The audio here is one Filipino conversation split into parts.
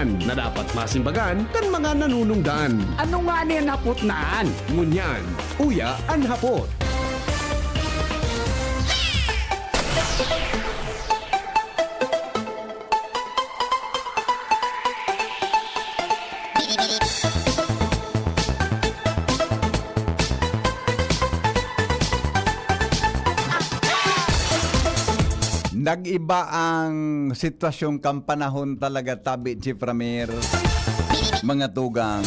kababayan na dapat masimbagan kan mga nanunungdan. Ano nga niyan hapot naan? Ngunyan, uya ang hapot. Nag-iba ang sitwasyong kampanahon talaga, tabi, Chief Ramir, mga tugang.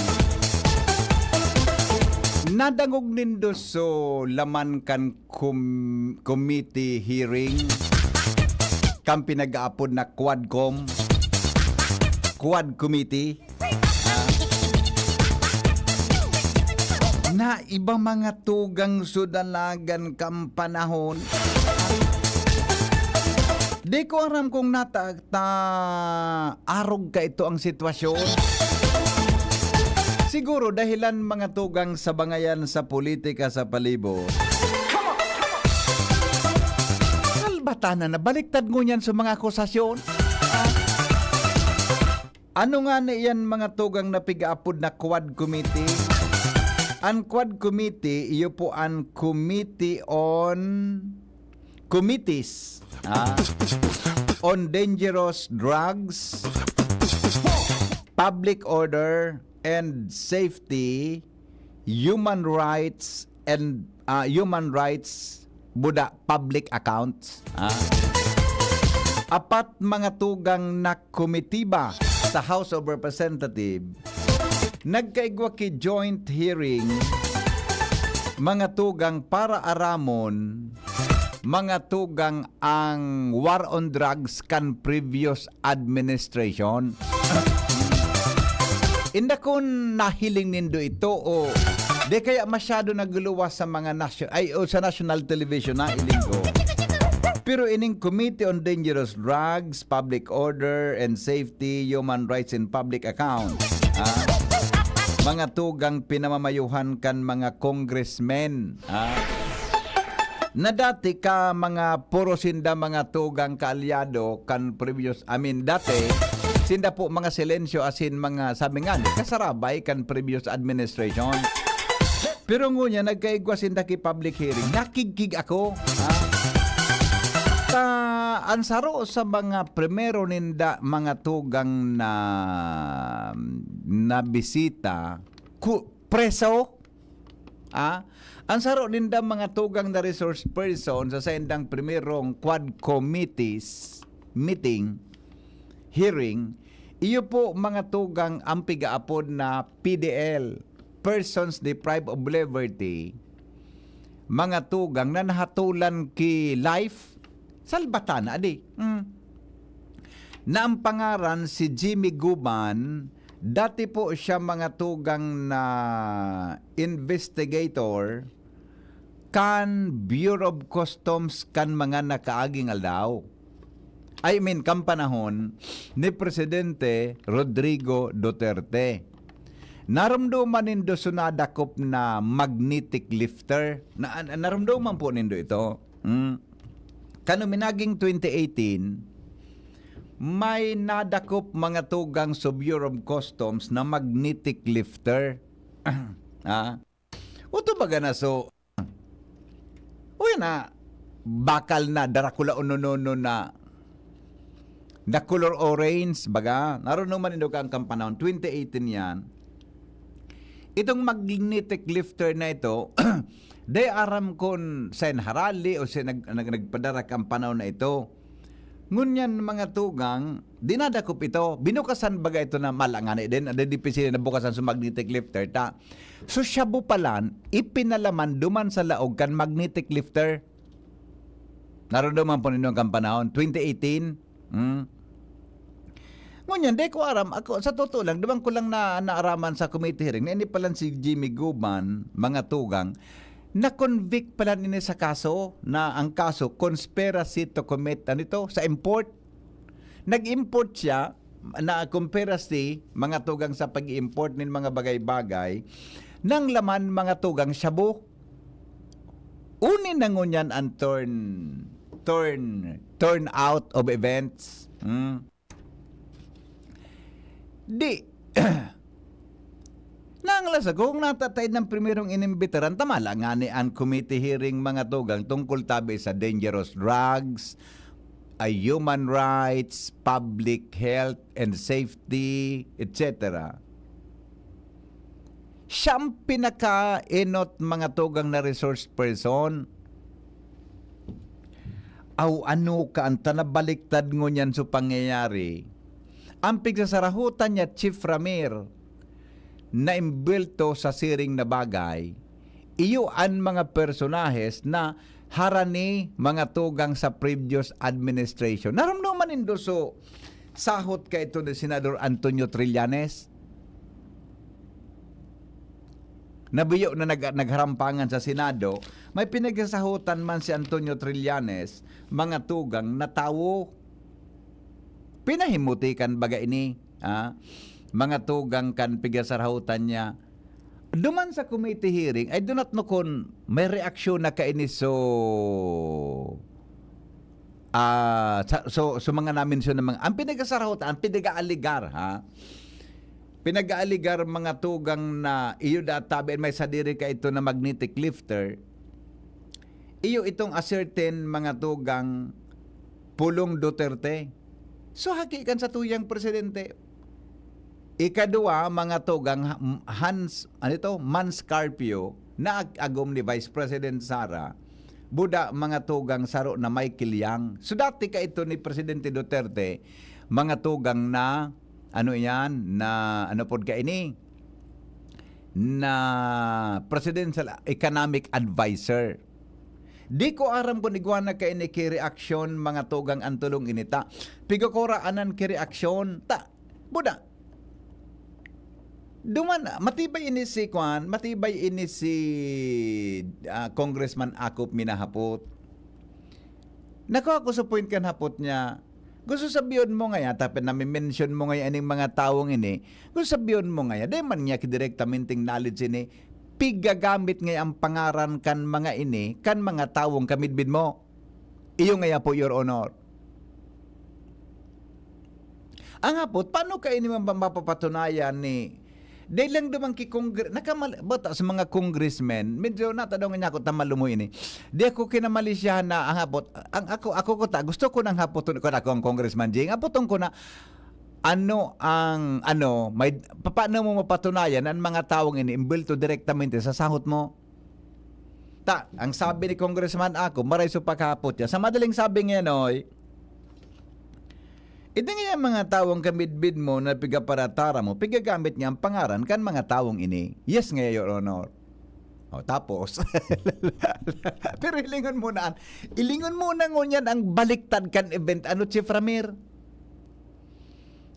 Nadangog nindo so laman kan committee hearing kan pinag-aapod na Quad Committee. Na iba mga tugang sudalagan kampanahon. Di ko aram kung arog ka ito ang sitwasyon. Siguro dahilan mga tugang sa bangayan sa politika sa palibot. Kalbatanan na baliktad mo yan sa mga akusasyon. Ano nga na iyan mga tugang na pigaapod na Quad Committee? Ang Quad Committee, iyo po ang Committee on Committees on Dangerous Drugs, Public Order and Safety, Human Rights and Buda Public Accounts. Apat mga tugang na komitiba sa House of Representatives nagkaigwa ki joint hearing mga tugang para aramon mga tugang ang war on drugs kan previous administration. Inda kun nahiling nindo ito o di kaya masyado naguluwas sa mga sa national television na ilinggo. Pero ining Committee on Dangerous Drugs, Public Order and Safety, Human Rights and Public Accounts. Mga tugang pinamamayuhan kan mga congressmen. Na dati ka mga puro sinda mga tugang kaalyado kan previous, dati sinda po mga silensyo asin mga sabi nga kasarabay kan previous administration. Pero ngunya nagkaigwa sinda ki public hearing, nakigkig ako. Ansaro sa mga primero ninda mga tugang na bisita preso. Ang saro ninda mga tugang na resource person sa sendang primerong Quad Committees meeting, hearing, iyo po mga tugang ang pigaapod na PDL, Persons Deprived of Liberty, mga tugang na nahatulan ki life, salbatan, adi. Na ang pangaran si Jimmy Guban, dati po siya mga tugang na investigator kan Bureau of Customs kan mga nakaaging aldaw. Kan panahon ni Presidente Rodrigo Duterte. Naramdaman nindo sunadakop na magnetic lifter. Naramdaman po nindo ito. Kano minaging 2018, may nadakop mga tugang sa Bureau of Customs na magnetic lifter. Uto baga na so, na bakal na Dracula unonono na color orange baga. Naroon naman ito ka ang kampanahon 2018 yan. Itong magnetic lifter na ito de aram kon sa harali o sa nagpadarak ang panahon na ito. Ngunyan mga tugang, dinadakop ito, binukasan baga ito na malangan din, adedipisi na bukasan sa magnetic lifter ta. So shabu palan, ipinalaman duman sa laog kan magnetic lifter. Naroon po ninyo ang panahon, 2018. Ngunyan, di ko aram, ako, sa totoo lang, dumang ko lang na naaraman sa committee hearing, na hindi palan si Jimmy Guban, mga tugang, na-convict pala nini sa kaso na ang kaso conspiracy to commit sa import. Nag-import siya na conspiracy mga tugang sa pag-import nin mga bagay-bagay nang laman mga tugang shabu. Unin na ngunyan ang turn out of events. Di, nanglas ako kung natatay ng primerong inimbitaran, tamala nga ni ang committee hearing mga tugang tungkol tabi sa dangerous drugs, human rights, public health and safety, etc. Siyang pinaka-enot mga tugang na resource person. Aw ano ka ang tanabaliktad ngo niyan sa pangyayari. Ang pigsasarahutan niya Chief Ramir na imbelto sa siring na bagay, iyo ang mga personahes na harani mga tugang sa previous administration. Naramdaman indo so sahot ka ito ni Senador Antonio Trillanes. Nabiyo na nagharampangan sa Senado, may pinagsasahutan man si Antonio Trillanes, mga tugang na tawo. Pinahimutikan baga ini, mga tugang kan pigasarahutan niya. Duman sa committee hearing, I do not know kung may reaksyon na kainis so mga namin so mga ang pinagsasahutan, ang pinag-aaligar pinag-aaligar mga tugang na iyo databi may sadiri ka ito na magnetic lifter. Iyo itong a certain mga tugang Pulong Duterte. So hakikan sa tuyang presidente. Ikadua mga tugang Mans Carpio na agom ni Vice President Sara. Buda mga tugang saro na Michael Yang. So dati ka ito ni Presidente Duterte, mga tugang na na pod ka ini na presidential economic advisor. Di ko aram kung iguana ka ini ki reaksyon mga tugang antulong inita. Pigo ko raanan ki reaksyon ta. Buda. Duman matibay ini si Congressman Akop Minahapot. Nako ako sa point kan hapot niya. Gusto sabiyon mo nga tapos nami-mention mo nga aning mga tawong ini, gusto sabiyon mo nga di man niya direktamenting knowledge ini, pigagamit nga ang pangaran kan mga ini, kan mga tawong kamidbid mo. Iyo nga po, Your Honor. Ang hapot, paano ka ini mapapatunayan ni dahil lang dumang nakamabata sa mga congressmen, medyo natadaw nga niya ako tamalumo ini. Di ako kinamali siya na ang hapot, ako ko ta, gusto ko nang hapot ko na ako ang congressman Jing, hapotong ko na paano mo mapatunayan ang mga tawong ini imbelto direktamente sa sahot mo. Ang sabi ni Congressman ako, maray so pagkapot niya. Sa madaling sabi nga noy, ito nga mga tawong kamidbid mo na pigaparatara mo, pigagamit niya ang pangaran kan mga tawong ini. Yes nga, Your Honor. Tapos, pero ilingon muna ngunyan ang baliktad kan event. Chief Ramir?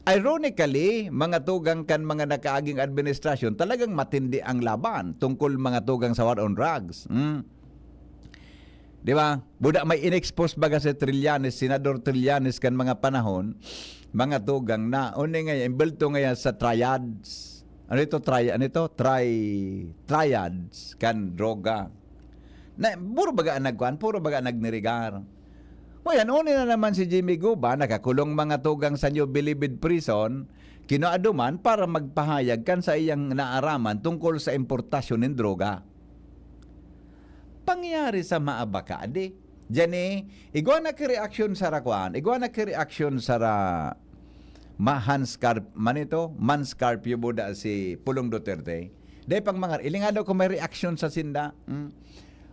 Ironically, mga tugang kan mga nakaaging administrasyon, talagang matindi ang laban tungkol mga tugang sa war on drugs. Di ba? Buda may inexpose baga si Trillanes, Senador Trillanes kan mga panahon, mga tugang na une nga imbelto nga sa triads. Triads kan droga. Na puro baga nagnirigar. O yan, une na naman si Jimmy Guba, nakakulong mga tugang sa New Bilibid Prison, kinoaduman para magpahayag kan sa iyang naaraman tungkol sa importasyon ng droga. Pangyari sa maabaka di diyan igwa na ki reaksyon sa rakwan, igwa na ki reaksyon sa Mans Carpio buda si Pulong Duterte. Dahil pang mga ilingado ko may reaksyon sa sinda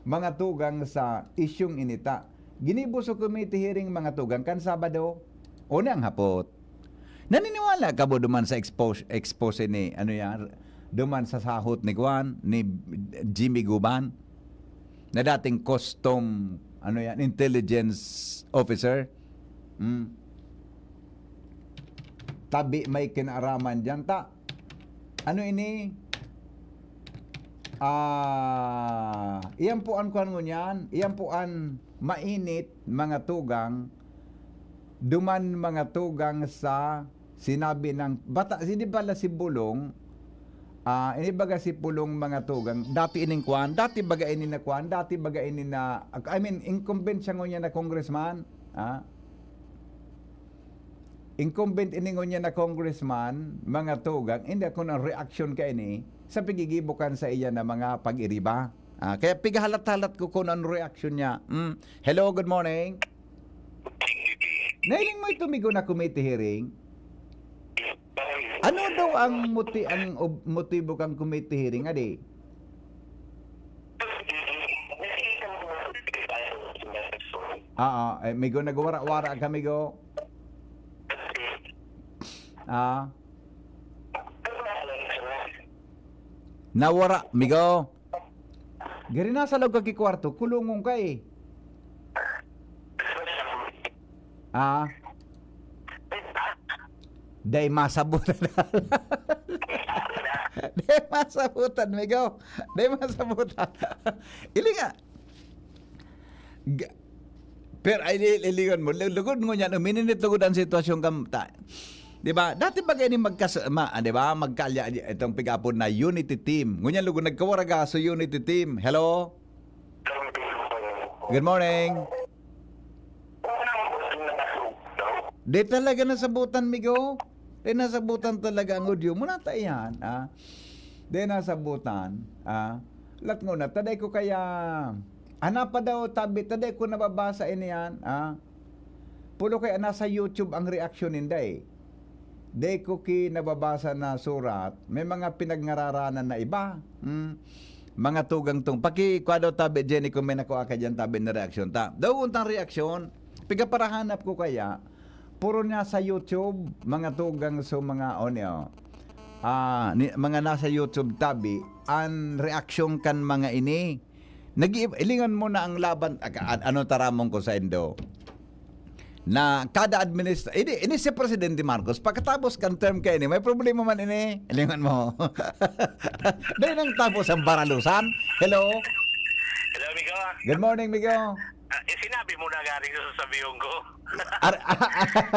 mga tugang sa isyong inita. Ginibo sa committee hearing mga tugang kan Sabado unang hapot. Naniniwala ka bo duman sa expose ni duman sa sahot ni Juan ni Jimmy Guban na dating custom intelligence officer. Tabi may kinaraman diyan ta. Iyan po ang kuan ngunyan, iyan po ang mainit mga tugang duman mga tugang sa sinabi ng bata, hindi pala si Bulong. Ini baga si Pulong mga tugang, dati ining kwan, dati baga ini na kwan, dati baga ini na, incumbent siya ngunyan na congressman. incumbent iningon niya na congressman, mga tugang, hindi ako ng reaction ka ini sa pigigibukan sa iya na mga pag-iriba. Kaya pigahalat-halat ko kung ano reaction niya. Hello, good morning. Nailing mo itumigo na committee hearing? Ano daw ang motibo kang committee hearing, adi? Migo nagwara-wara kami go. Nawara, migo. Gari na sa loob kaki kwarto, kulungong ka eh. Day masabutan. Day masabutan, migo. Day masabutan. Ili nga. Pero ay ilingon mo, lugod mo yan, umininit lugod ang sitwasyon kam ta. 'Di ba? Dati ba gani magkasama, 'di ba? Magkalya itong pigapon na unity team. Ngunyan lugod nagkawaraga sa unity team. Hello. Good morning. Di talaga nasabutan, migo. Di nasabutan talaga ang audio mo na tayan, Di nasabutan, Lat ngo na taday ko kaya pa daw tabi, taday ko nababasa iniyan, Pulo kaya nasa YouTube ang reaksyon ninday. Day ko ki nababasa na surat, may mga pinagngararanan na iba. Mga tugang tong kwadaw tabi Jenny ko may nakuha ka dyan tabi na reaksyon ta. Daw untang reaksyon, pigaparahanap ko kaya, puro niya sa YouTube, mga tugang so mga mga nasa YouTube tabi, ang reaksyon kan mga ini. Ilingan mo na ang laban, ano taramong ko sa Indo, na kada ini si Presidente Marcos, pagkatapos kan term kayo ini, may problema man ini, ilingan mo. Dahil nang tapos ang baralusan. Hello? Hello, Migo. Good morning, Migo. Sinabi mo na galing sa sasabihin ko.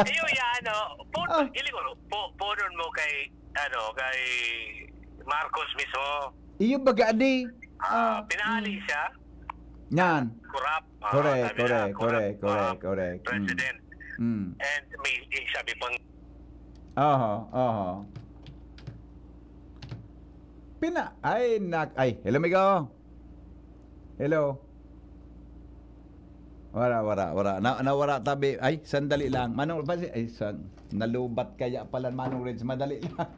Iyo yan, punon mo kay Marcos mismo. Iyo baga adi. Pinali siya. Yan. Corrupt. Correct. President. And may sabi pang hello, Migo. Hello. Wala. Nawara tabi. Ay, sandali lang. Manong nalubat kaya pala Manong Reds. Madali lang.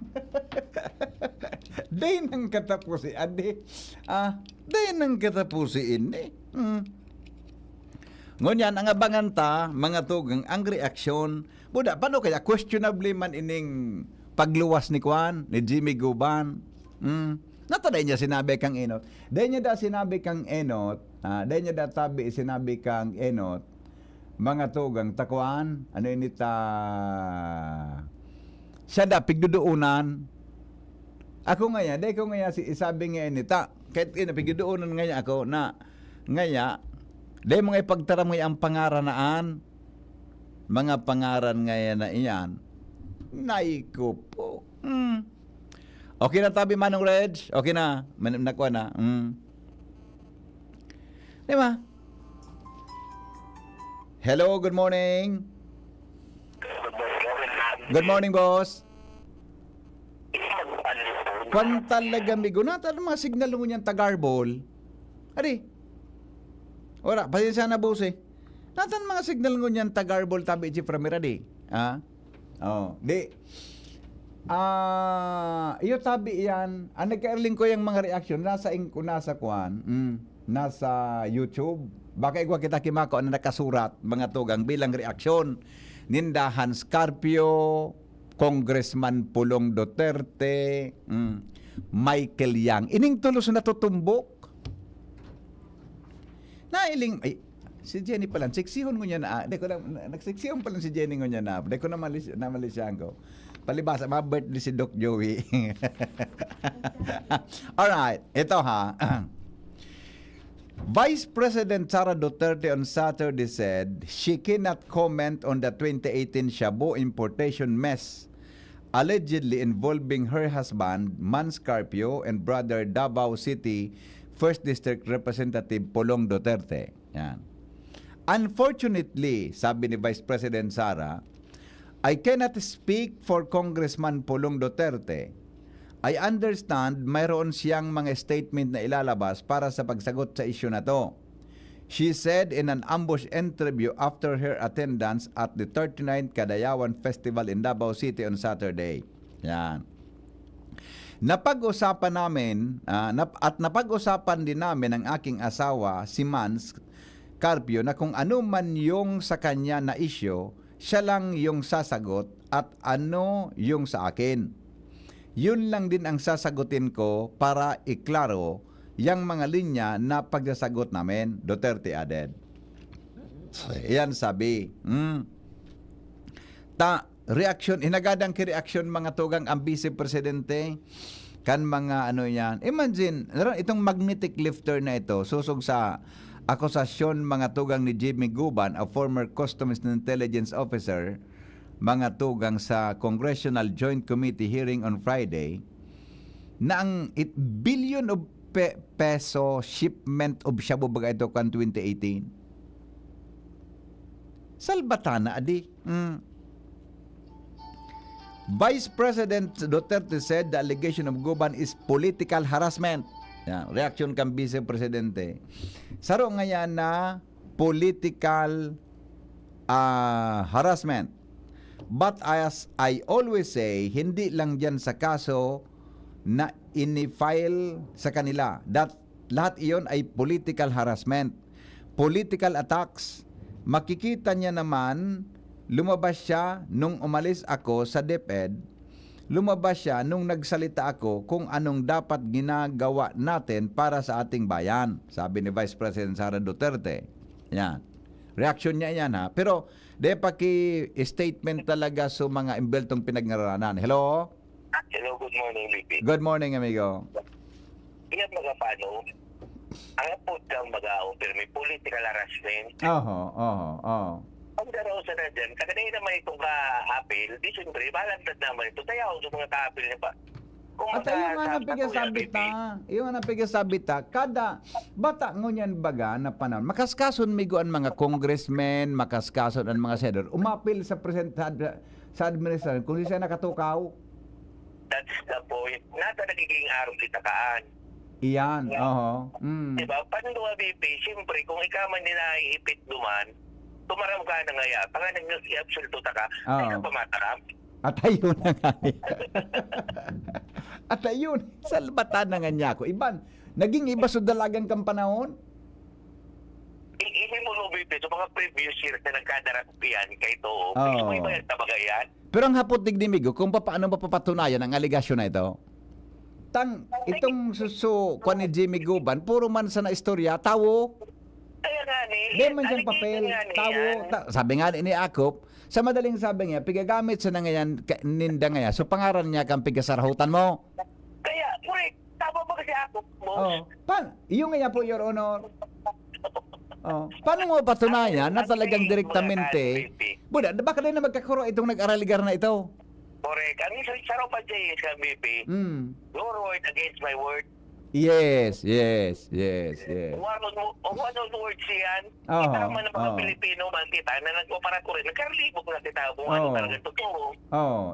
Day nang katapusi. Day nang katapusi ini. Ngunyan, ang abangan ta, mga tugang, ang reaksyon. Buda, paano kaya questionably man ining pagluwas ni Kwan, ni Jimmy Guban? Nataday niya sinabi kang Enot. Day niya da sinabi kang Enot, day niya da tabi sinabi kang Enot, mga tugang takuan, ano inita, siya da pigduduunan. Ako ngaya, day ko ngaya sabi nga inita, kahit pigduduunan ngaya ako na, ngaya, day mga ipagtaram ngaya ang pangaranaan, mga pangaran ngaya na iyan, naiko po. Okay na tabi Manong Reg? Okay na. Nakuha na. Di ba? Hello, good morning. Good morning, boss. Kwan talaga, migo. Natan mga signal mo niyang tagarbol. Adi. Ora, pasensya na, boss eh. Natan mga signal mo niyang tagarbol tabi si Pramira, di. Di. Iyo tabi yan. Nagka-erling ko yung mga reaksyon nasa Kwan, nasa YouTube. Baka igwa kita kimako na nakasurat mga tugang bilang reaksyon. Nindahan Scarpio, Congressman Pulong Duterte, Michael Yang. Ining tulos na tutumbok. Nailing si Jenny pala, siksihon ko niya na, nagsiksihon pala si Jenny ko niya na, ko namalisyan ko. Palibasa, mga birthday si Doc Joey. Alright, ito ha. Vice President Sara Duterte on Saturday said she cannot comment on the 2018 Shabu importation mess allegedly involving her husband, Man Scarpio, and brother Davao City 1st District Representative Pulong Duterte. Yan. Unfortunately, sabi ni Vice President Sara, I cannot speak for Congressman Pulong Duterte. I understand mayroon siyang mga statement na ilalabas para sa pagsagot sa issue na to. She said in an ambush interview after her attendance at the 39th Kadayawan Festival in Davao City on Saturday. Yan. Napag-usapan namin at napag-usapan din namin ng aking asawa si Mans Carpio na kung ano man yung sa kanya na issue, siya lang yung sasagot at ano yung sa akin. Yun lang din ang sasagutin ko para iklaro yung mga linya na pagsasagot namin, Duterte added. Yan sabi. Reaction, inagadang ki-reaction mga tugang ang vice presidente kan mga ano yan. Imagine, itong magnetic lifter na ito, susog sa akusasyon mga tugang ni Jimmy Guban, a former Customs and Intelligence Officer, mga tugang sa Congressional Joint Committee hearing on Friday, na ang billion of peso shipment of shabu baga ito kan 2018. Salbatana, adi. Vice President Duterte said the allegation of Guban is political harassment. Yan, reaction kang Vice Presidente. Saro nga yan na political harassment. But as I always say, hindi lang dyan sa kaso na ini-file sa kanila. Lahat iyon ay political harassment. Political attacks. Makikita niya naman, lumabas siya nung umalis ako sa DepEd, lumabas siya nung nagsalita ako kung anong dapat ginagawa natin para sa ating bayan, sabi ni Vice President Sara Duterte. Yan. Reaction niya yan ha. Pero, paki-statement talaga sa mga imbeltong pinagnaranan. Hello? Hello, good morning, VP. Good morning, amigo. Ingat magapano, ang apod kang mag-aong pero may political harassment. Ang daraw sa na dyan, kaganay naman itong ka-apil, di siyempre, balantad naman ito. Tayaw sa mga ka-apil niya pa. At yung nga napigasabit kada bata ngunyan baga na panahon, makaskason migo ang mga congressmen, makaskason ang mga senador, umapil sa sa administrasyon kung siya nakatukaw. That's the point. Nata nagiging araw kitakaan. Iyan, Diba? Paano nga, VP, siyempre, kung ikaw man nila iipit duman, tumaram ka na ngaya, pag nag-absoluta ka, ay ka pa mataram. At ayun na nga. At ayun, salbatan na nga niya ako. Iban, naging iba sa dalagang kang panahon? Hindi mo VP, so mga previous years na nagkadarap yan kay Too, mo iba yan tabaga yan. Pero ang hapot digdimigo, kung paano mapapatunayan ang aligasyon na ito, itong kuan ni Jimmy Guban, puro man sa na istorya, tawo. Kaya nga ni. Di man siyang papel, tawo. Sabi nga ni Akop, sa madaling sabi niya, pigagamit sa nangayan, ninda nga so pangaran niya kang pigasarahutan mo. Kaya, correct, tama ba kasi Akop mo? Yung nga po, Your Honor. Paano mo patunayan na talagang direktamente, Buda, baka din na magkakuro itong nag-araligar na ito? Correct. Ang isang saro pa dyan is BP, your word against my word. Yes. One of the words yan, kita man ng mga Pilipino, man kita, na nagpapara ko rin, nagkaralibog na kita kung ano talaga totoo.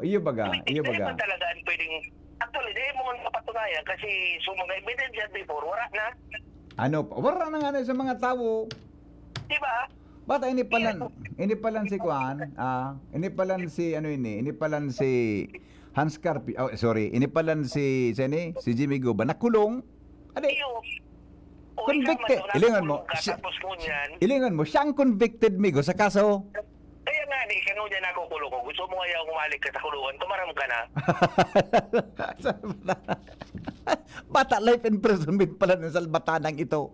Iyo baga. Hindi naman talaga pwedeng, actually, di mo man mapatunayan kasi mga evidence yan before, wala na. Wala na nga na sa mga tao. Diba? Bata, ini palan si Kuan, ini palan si Hans Carpio, ini palan si Jimmy Guban, nakulong. Convicted. Ilingan mo, siyang convicted, migo, sa kaso. Kaya nga, siya nung dyan nakukulong ko. Gusto mo kaya umalik ka sa kulungan, tumaram ka na. Bata, life imprisonment pala ng salbatanang ito.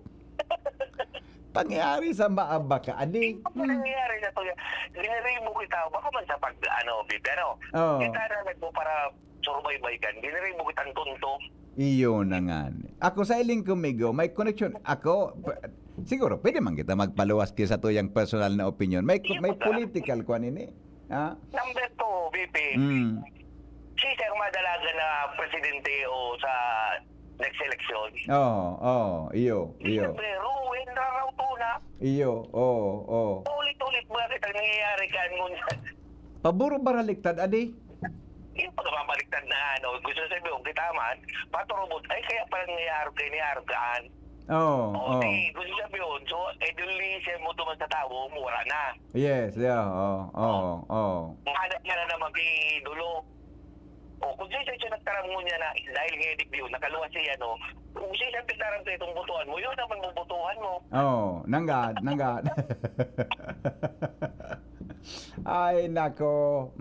Pangyari sa maaba ka, adi. Nangyayari na ito. Ginarimo kita, baka man sa pero kita na nagpo para surubaybay kan. Ginarimo kitang tunto. Iyo na nga. Ako sa iling kumigo, may connection. Ako, siguro, pwede man kita magpaluwas kaya sa tuyang personal na opinion. May political ko nini. Number 2, VP. Siya ang madalaga na presidente o sa next election. Iyo. Siyempre, ruin na raw to na. Iyo, Ulit-ulit ba kita nangyayari ka ngunyan? Paburo baraliktad, adi? Yung pagpapaliktad na gusto sabihin, kita man, paturubot, ay kaya pala nangyayarap Oo. O, di, gusto sabihin, so, eduli siya mo tumas sa tao, mura na. Yes, yeah. Oo. Mahanap niya na naman kay Dulo. O, kung siya nagtarang mo niya na, dahil ngayon yun, nakaluwas siya, kung siya pitarang sa itong butuhan mo, yun naman mong butuhan mo. Oo, nanggad. Ay, nako.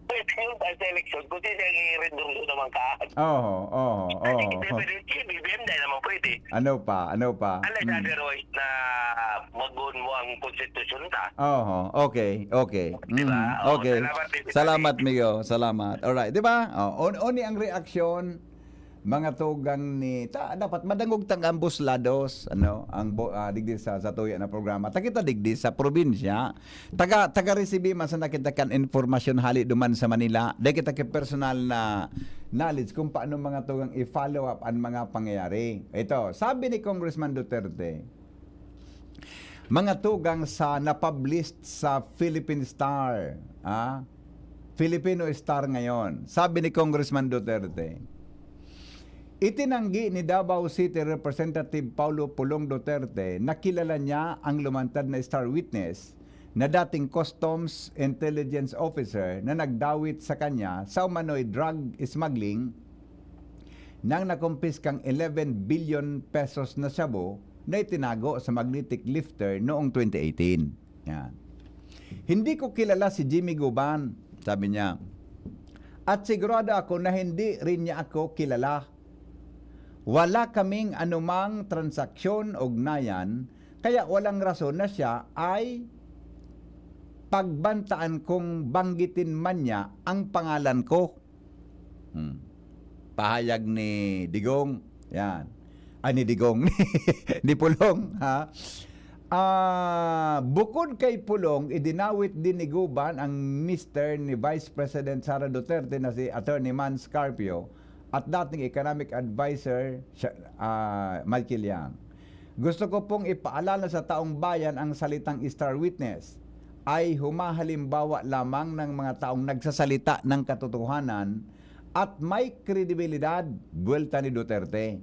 Pwede yung sa eleksyon, kung siya i-rendurso naman ka. Oo. Kasi hindi, BBM dahil naman pwede. Ano pa? Unless otherwise na magun mo ang konstitusyon ta. Okay. Diba? Okay. Salamat, Salamat, Migo. Salamat. Alright, di ba? Oni ang reaksyon mga tugang ni dapat madangog tang ambos lados digdi sa tuya na programa takita digdi sa probinsya taga resibi man sa nakita kan informasyon hali duman sa Manila dai kita ke personal na knowledge kung paano mga tugang i-follow up ang mga pangyayari. Ito sabi ni Congressman Duterte, mga tugang sa napublish sa Philippine Star, Filipino Star ngayon, sabi ni Congressman Duterte, itinanggi ni Davao City Representative Paulo Pulong Duterte na kilala niya ang lumantad na Star Witness na dating Customs Intelligence Officer na nagdawit sa kanya sa umano'y drug smuggling nang nakumpiskang 11 billion pesos na shabu na itinago sa magnetic lifter noong 2018. Yan. Hindi ko kilala si Jimmy Guban, sabi niya. At sigurado ako na hindi rin niya ako kilala. Wala kaming anumang transaksyon o ugnayan, kaya walang rason na siya ay pagbantaan kung banggitin man niya ang pangalan ko. Pahayag ni Digong. Yan. Ni Digong. Ni Pulong. Bukod kay Pulong, idinawit din ni Guban ang Mr. ni Vice President Sara Duterte na si Attorney Man Scarpio at dating economic advisor Michael Yang. Gusto ko pong ipaalala sa taong bayan ang salitang Star Witness ay humahalimbawa lamang ng mga taong nagsasalita ng katotohanan at may kredibilidad, buwelta ni Duterte.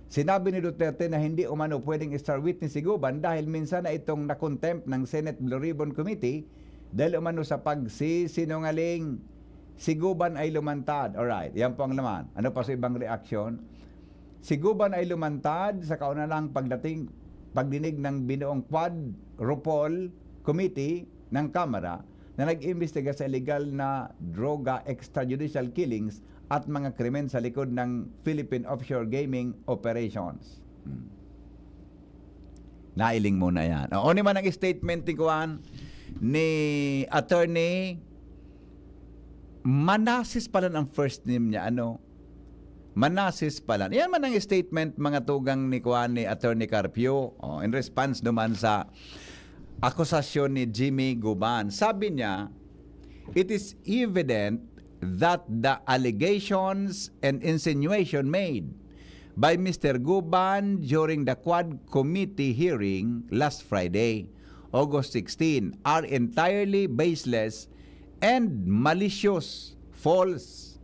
Sinabi ni Duterte na hindi umano pwedeng Star Witness si Guban dahil minsan na itong nakontempt ng Senate Blue Ribbon Committee dahil umano sa pagsisinungaling. Si Guban ay lumantad. Alright, yan po ang laman. Ano pa sa ibang reaksyon? Si Guban ay lumantad sa kaunalang pagdinig ng binuong Quadruple Committee ng Kamara na nag-imbestiga sa illegal na droga, extrajudicial killings at mga krimen sa likod ng Philippine Offshore Gaming Operations. Nailing muna yan. O ni man ang statement ni Attorney Manasis pala ang first name niya, Manasis pala. Yan man ang statement mga tugang ni Attorney Carpio in response naman sa akusasyon ni Jimmy Guban. Sabi niya, it is evident that the allegations and insinuation made by Mr. Guban during the Quad Committee hearing last Friday, August 16, are entirely baseless and malicious, false.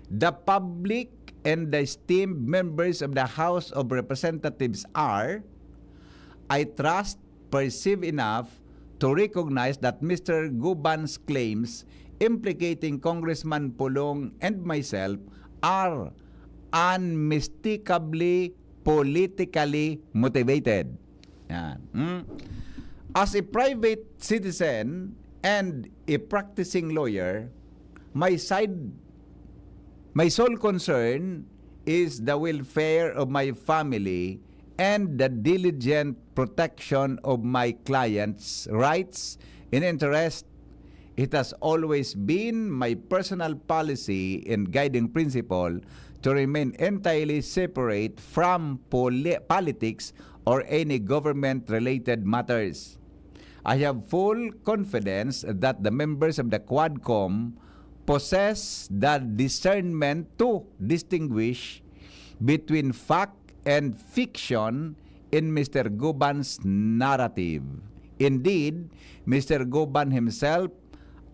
The public and the esteemed members of the House of Representatives are, I trust, perceive enough to recognize that Mr. Guban's claims implicating Congressman Pulong and myself are unmistakably politically motivated. Yan. As a private citizen and a practicing lawyer, my sole concern is the welfare of my family and the diligent protection of my clients' rights and interest. It has always been my personal policy and guiding principle to remain entirely separate from politics or any government-related matters. I have full confidence that the members of the Quadcom possess the discernment to distinguish between fact and fiction in Mr. Guban's narrative. Indeed, Mr. Goban himself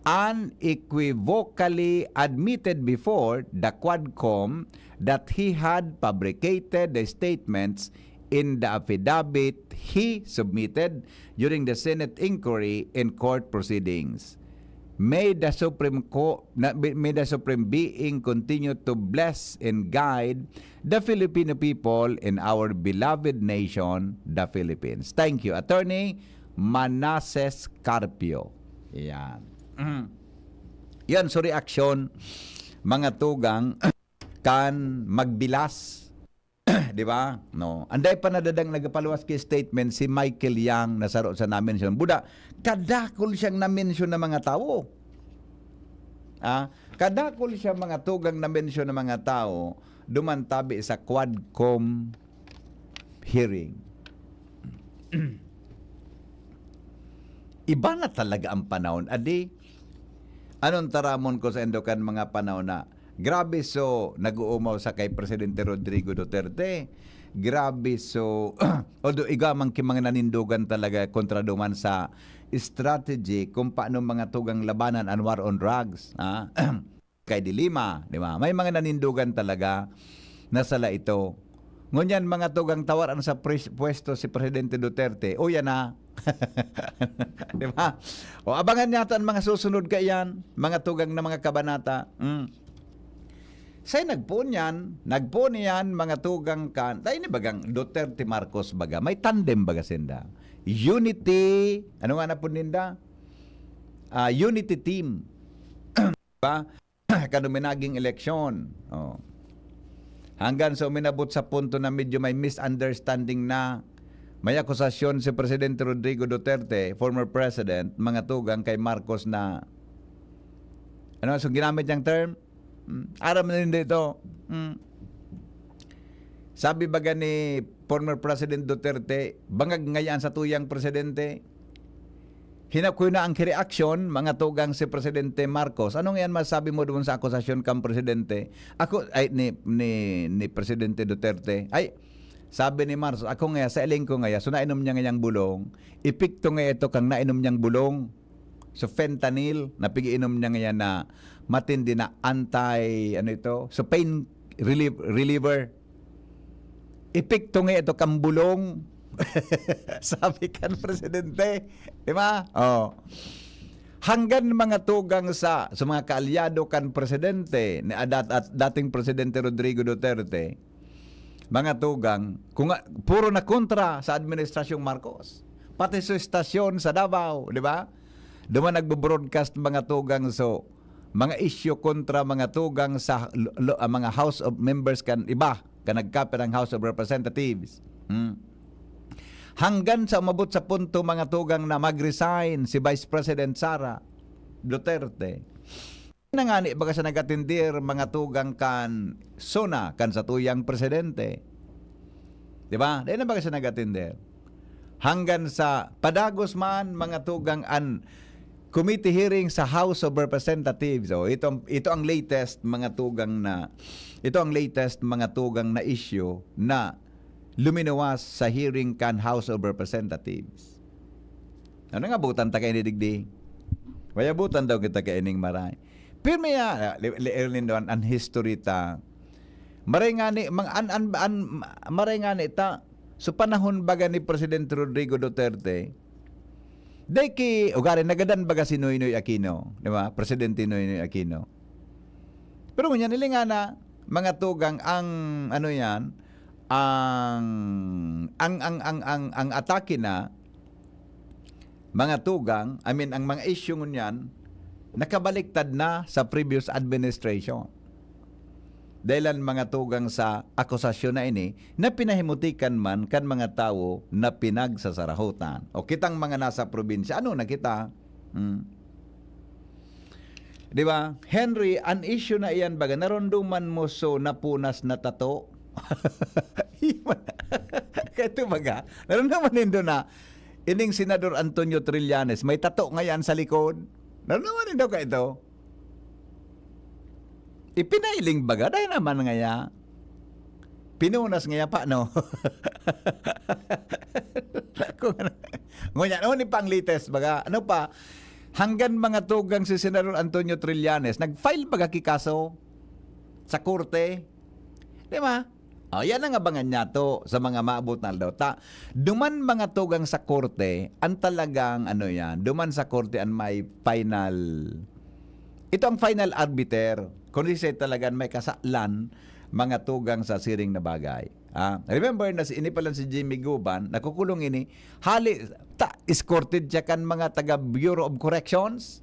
unequivocally admitted before the Quadcom that he had fabricated the statements in the affidavit he submitted during the Senate inquiry in court proceedings. May the Supreme Being continue to bless and guide the Filipino people in our beloved nation, the Philippines. Thank you, Attorney Manases Carpio. Yan. Yan, so reaksyon, mga tugang, kan magbilas. Di ba? No. Anday pa nadadang nagapaluwas kay statement si Michael Yang na saro sa na-mention. Buda, kadakol siyang na-mention ng mga tao. Kadakol siya mga tugang na-mention ng mga tao dumantabi sa Quadcom hearing. Iba na talaga ang panahon. Adi, anong taramon ko sa Endokan mga panahon na grabe so nag-uumaw sa kay Presidente Rodrigo Duterte. Grabe so although igamang mga nanindugan talaga kontra duman sa strategy kung paano mga tugang labanan ang war on drugs. Kay Dilima, di ba? May mga nanindugan talaga na sala ito. Ngunyan mga tugang tawaran sa pwesto si Presidente Duterte. O yan na. Di ba? O abangan natin ang mga susunod kayan, mga tugang na mga kabanata. Say nagpuon yan, mga tugang kan. Tayo ni bagang Duterte Marcos baga. May tandem baga sinda. Unity, ano nga na po ninda? Unity team. Diba? Kanuminaging eleksyon. Oh. Hanggang sa uminabot sa punto na medyo may misunderstanding na may akusasyon si Presidente Rodrigo Duterte, former president, mga tugang kay Marcos na ano, so ginamit niyang term? Aram na hindi ito. Sabi baga ni former President Duterte, bangag ngayon sa tuyang presidente, hinakuy na ang reaksyon, mga tugang si Presidente Marcos. Anong yan masabi mo doon sa akusasyon kang presidente? Ako, ay, ni Presidente Duterte, ay, sabi ni Marcos, ako nga, sa iling ko nga, so nainom niya ngayang bulong, ipikto nga ito kang nainom niyang bulong. So fentanyl, napigiinom niya ngayon na matindi na so pain reliever. Ipikto nga ito kang bulong. Sabi kan presidente, di ba? Oh. Hanggang mga tugang sa mga kaalyado kan presidente at dating presidente Rodrigo Duterte, mga tugang puro na kontra sa administrasyong Marcos. Pati sa istasyon sa Davao, di ba? Duman nagbo-broadcast mga tugang so mga issue kontra mga tugang sa mga House of Members kan iba kan nagkapit ang House of Representatives. Hanggang sa umabot sa punto mga tugang na mag-resign si Vice President Sara Duterte. Nangani baga sa nagatindir mga tugang kan sona kan sa tuyang presidente. Di ba? Dahil na baga sa nagatindir. Hanggang sa padagos man mga tugang committee hearing sa House of Representatives. So ito ang latest mga tugang na issue na luminawas sa hearing kan House of Representatives. Ano nga butan ta kay digdi? Waya butan daw kita kay ining maray. Pero may doon an history ta. Maray nga ni ta so panahon baga ni Presidente Rodrigo Duterte. Deki ugari nagadan baga si Noynoy Aquino, di ba? Presidente Noynoy Aquino. Pero ngunyan nilinga na mga tugang ang ano yan, ang atake na mga tugang, ang mga issue ngunyan nakabaliktad na sa previous administration. Dahilan mga tugang sa akusasyon na ini na pinahimutikan man kan mga tao na pinagsasarahutan. O kitang mga nasa probinsya, ano na kita? Di ba? Henry, an issue na iyan baga, narunduman mo so napunas na tato? Kaya ito baga, narunduman nindo na ining Senador Antonio Trillanes, may tato ngayon sa likod. Narunduman nindo ka ito? Ipinailing baga, dahil naman ngaya. Pinunas ngaya pa, no? Ngunyan, ni pang latest baga, ano pa, hanggang mga tugang si Senador Antonio Trillanes, nag-file baga kikaso sa korte. Di ba? O, yan ang abangan niya to sa mga maabot na daw. Duman mga tugang sa korte, ang talagang, duman sa korte ang may final. Ito ang final arbiter. Kung siya talagang may kasaklan, mga tugang sa siring na bagay. Remember na ini pa lang si Jimmy Guban, nakukulong ini, escorted siya kan mga taga Bureau of Corrections.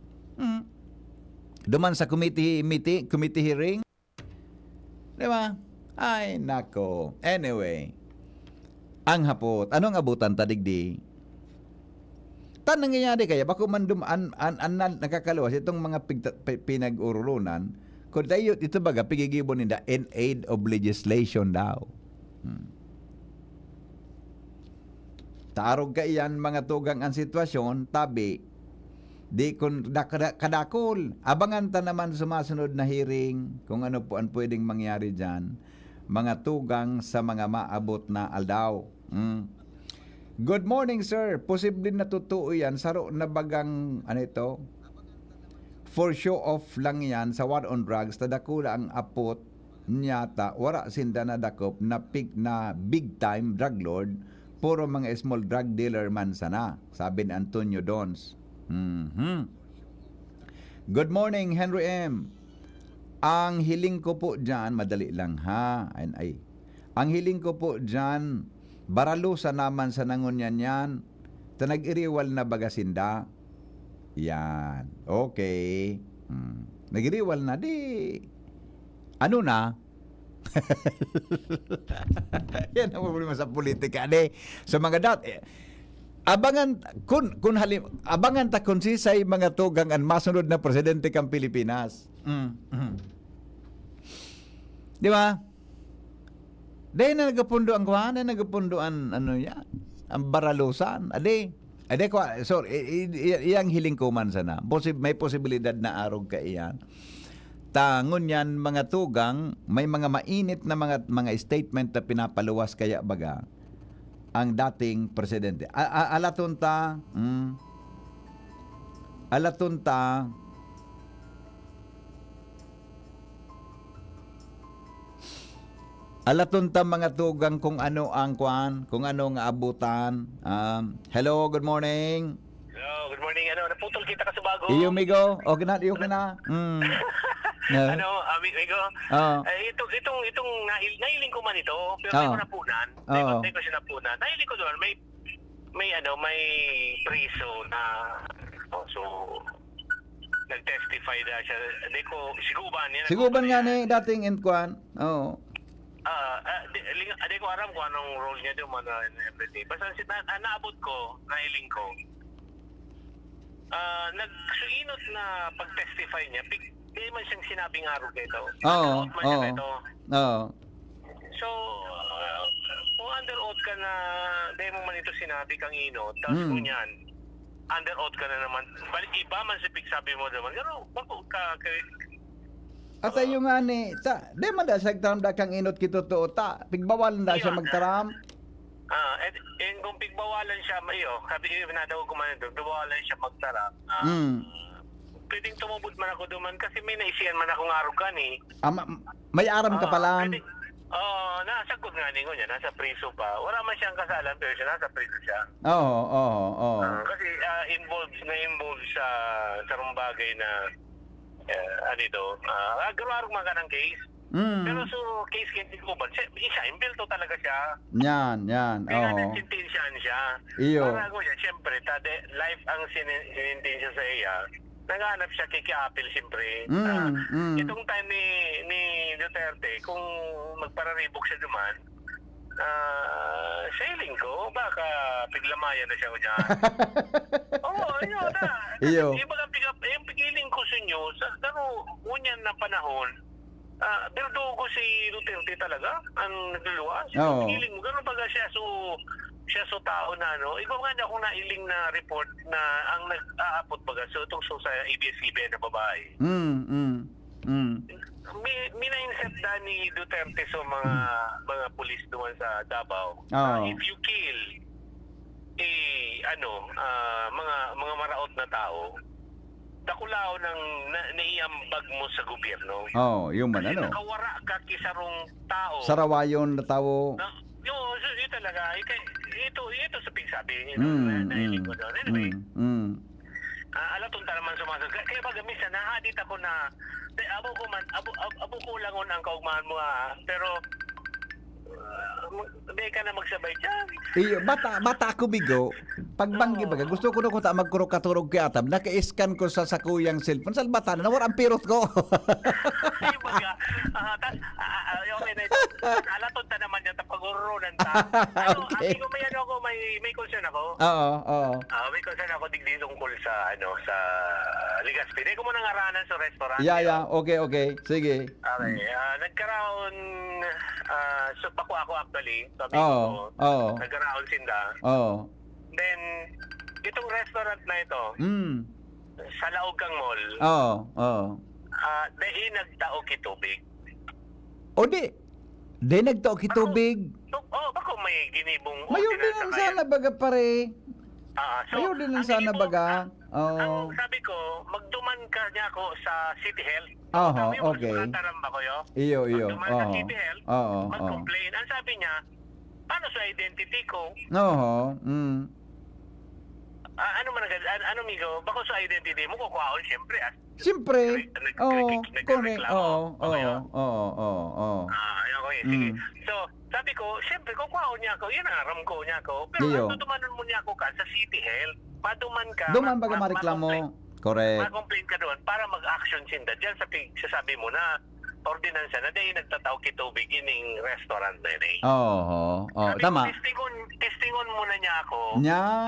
Duman sa committee hearing. Di ba? Ay, nako. Anyway, ang hapot. Anong abutan tadigdi? Nangyayari kaya, bako man nakakaluwas itong mga pinag-ururunan, kung tayo, ito baga, pigigibon nila in aid of legislation daw. Taarog ka iyan, mga tugang ang sitwasyon, tabi, di kun kadakol. Abangan ta naman sumasunod na hearing, kung ano po ang pwedeng mangyari dyan, mga tugang sa mga maabot na aldaw. Good morning, sir. Posible na totoo yan. Saro na bagang, for show off lang yan sa war on drugs, tadakula ang apot nyata, wara sinda na dakop na big time drug lord, puro mga small drug dealer man sana, sabi ni Antonio Dons. Good morning, Henry M. Ang hiling ko po dyan, madali lang ha. Ang hiling ko po dyan, baralusa naman sa nangunyan yan, tanag-iriwal na bagasinda. Yan. Okay. Nag-iriwal na, di. Ano na? Yan ang problema sa politika, di. Sa mga abangan abangan ta kung sisay mga tugang ang masunod na presidente kang Pilipinas. Di ba? Dahil na nagapundo ang kuhan, na nagapundo ang ang baralusan. Ade ko, sorry, iyang hiling ko man sana. May posibilidad na arog ka iyan. Tangon yan mga tugang, may mga mainit na mga statement na pinapaluwas kaya baga ang dating presidente. Alatunta mga tugang kung ano ang kuan, kung ano nga abutan. Hello, good morning. Hello, good morning. Naputol kita ka sa bago. Iyo, migo. Okay na. Migo. Itong nahiling ko man ito, pero may ko napunan. May ko siya napunan. Nahiling ko doon, may priso na, so, nag-testify na siya. Hindi ko, Siguban nga ni dating Inquan. Oo. Hindi ko alam kung anong role niya doon and everything. Basta naabot ko, nahiling ko. Nagsuinot na pag-testify niya, hindi man siyang sinabing arog ito. Oo. So, kung under oath ka na, hindi mo man ito sinabi kang inot, tapos kung yan, under oath ka na naman, balik iba man si sabi mo naman, bako ka, at ayo nga ni, di man da siya taram da kang inot kito to pigbawalan da siya magtaram. Kung pigbawalan siya, sabi na daw ko man ito, pigbawalan siya magtaram. Pwedeng tumubod man ako duman kasi may naisiyan man akong arugan eh. May aram ka pala. Nasagot nga ninyo niya, nasa priso pa. Wala man siyang kasalan pero siya nasa priso siya. Oo. Kasi involved sa rumbagay na agaro-arong mga ng case. Pero so, case kinti ko ba? Isa, impilto talaga siya. Yan. Pinag-sintensyahan siya. Iyo. Para ko niya, siyempre, life ang sinintensya sa iya. Naghanap siya kiki-appeal, siyempre. Itong time ni Duterte, kung magpararibok siya duman, sailing ko, baka piglamaya na siya ko dyan. Yun na. Iyo. Yung pigiling ko sa inyo, ngunyan na panahon, pero doon ko si Duterte talaga, ang nagluluwas. Pigiling mo, gano'n baga siya so tao na, ikaw nga niya kung nailing na report na ang nag-aapot baga, so itong sa ABS-CBN na babae. minainset na ni Duterte sa mga pulis doon sa Davao. If you kill mga maraot na tao, dakulao ng naiambag mo sa gobyerno. Yung man Kasi ano. nakawara ka kisarong tao. Sarawayon na tao. Yun talaga. Ito sa pigsabi. Nahilig ko doon. Anyway, alatunta naman sumasagot. Kaya baga minsan nahadit ako na abo ko langon ang kaugmahan mo pero hindi ka na magsabay dyan. Iyo, bata ako bigo. Pagbanggi baga, gusto ko na ko ta magkurok katurog kay atab. Naka-scan ko sa sakuyang cellphone. Sa bata na, nawar ang pirot ko. Ay, baga. Alatunta naman yan tapag-urunan ta. Okay. Amigo, may concern ako. Oo. May concern ako digdi tungkol sa Legazpi. Hindi ko muna ngaranan sa restaurant. Yeah. Okay. Sige. Okay. Nagkaroon, so bako ako actually. Sabi ko, nagkaroon sinda. Then, itong restaurant na ito, sa Laogang Mall, dahil nagtao kitubig. O di nagtao kitubig. Bako may ginibong Mayo din lang sana baga pare. Mayo din lang sana baga. Ang sabi ko, magduman ka niya ako sa City Health. Okay. Magtaram ba ko yun? Iyo. Magduman sa City Health, mag-complain. Ang sabi niya, paano sa identity ko? Ano man ano migo, bako sa identity mo kukuhaon siyempre. Siyempre. Correct. Okay, sige. Mm. So, sabi ko, siyempre kukuhaon niya ako. Yan ang aram ko niya ako. Pero matutumanon mo niya ako ka sa City Health. Maduman ka. Duman baga mareklamo. Correct. Ma-complain ka doon para mag-action sinda. Diyan sabi mo na ordinansa na dahil nagtataw kitubig ining restaurant na yun Tama. Testingon muna niya ako. Nyan.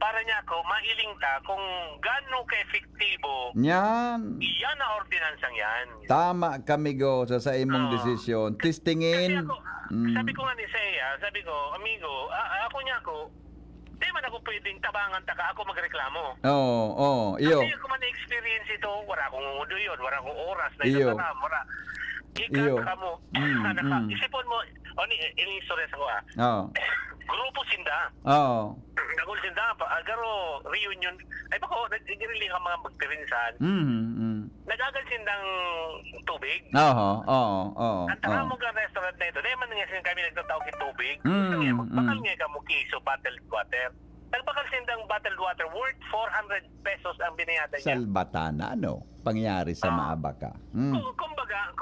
Para niya ako mailing ta kung gaano ka-efektibo. Nyan. Iyan na ordinansang yan. Tama kami go sa imong desisyon. Testingin. Kasi ako, sabi ko nga ni Seiya, sabi ko, amigo, ako niya ako, di man ako pwedeng tabangan taka ako magreklamo. Iyo. Kasi ako man na-experience ito, wala akong umudo yun, wala akong oras na Iyo. ito wala. Iyo. Ika mo, isipon mo, ini-stories ako grupo sinda. Nagul sinda, agaro reunion, ay bako, nagigirili ka mga magpirinsan. Nagagal sindang tubig. Ang tanga mo ka restaurant na ito, dahil man nga kami nagtatawag ng tubig. Bakal nga ka mo kiso bottled water. Nagbakal sindang bottled water worth 400 pesos ang binayada niya. Salbatana, pangyari sa Maabaka. Kumbaga,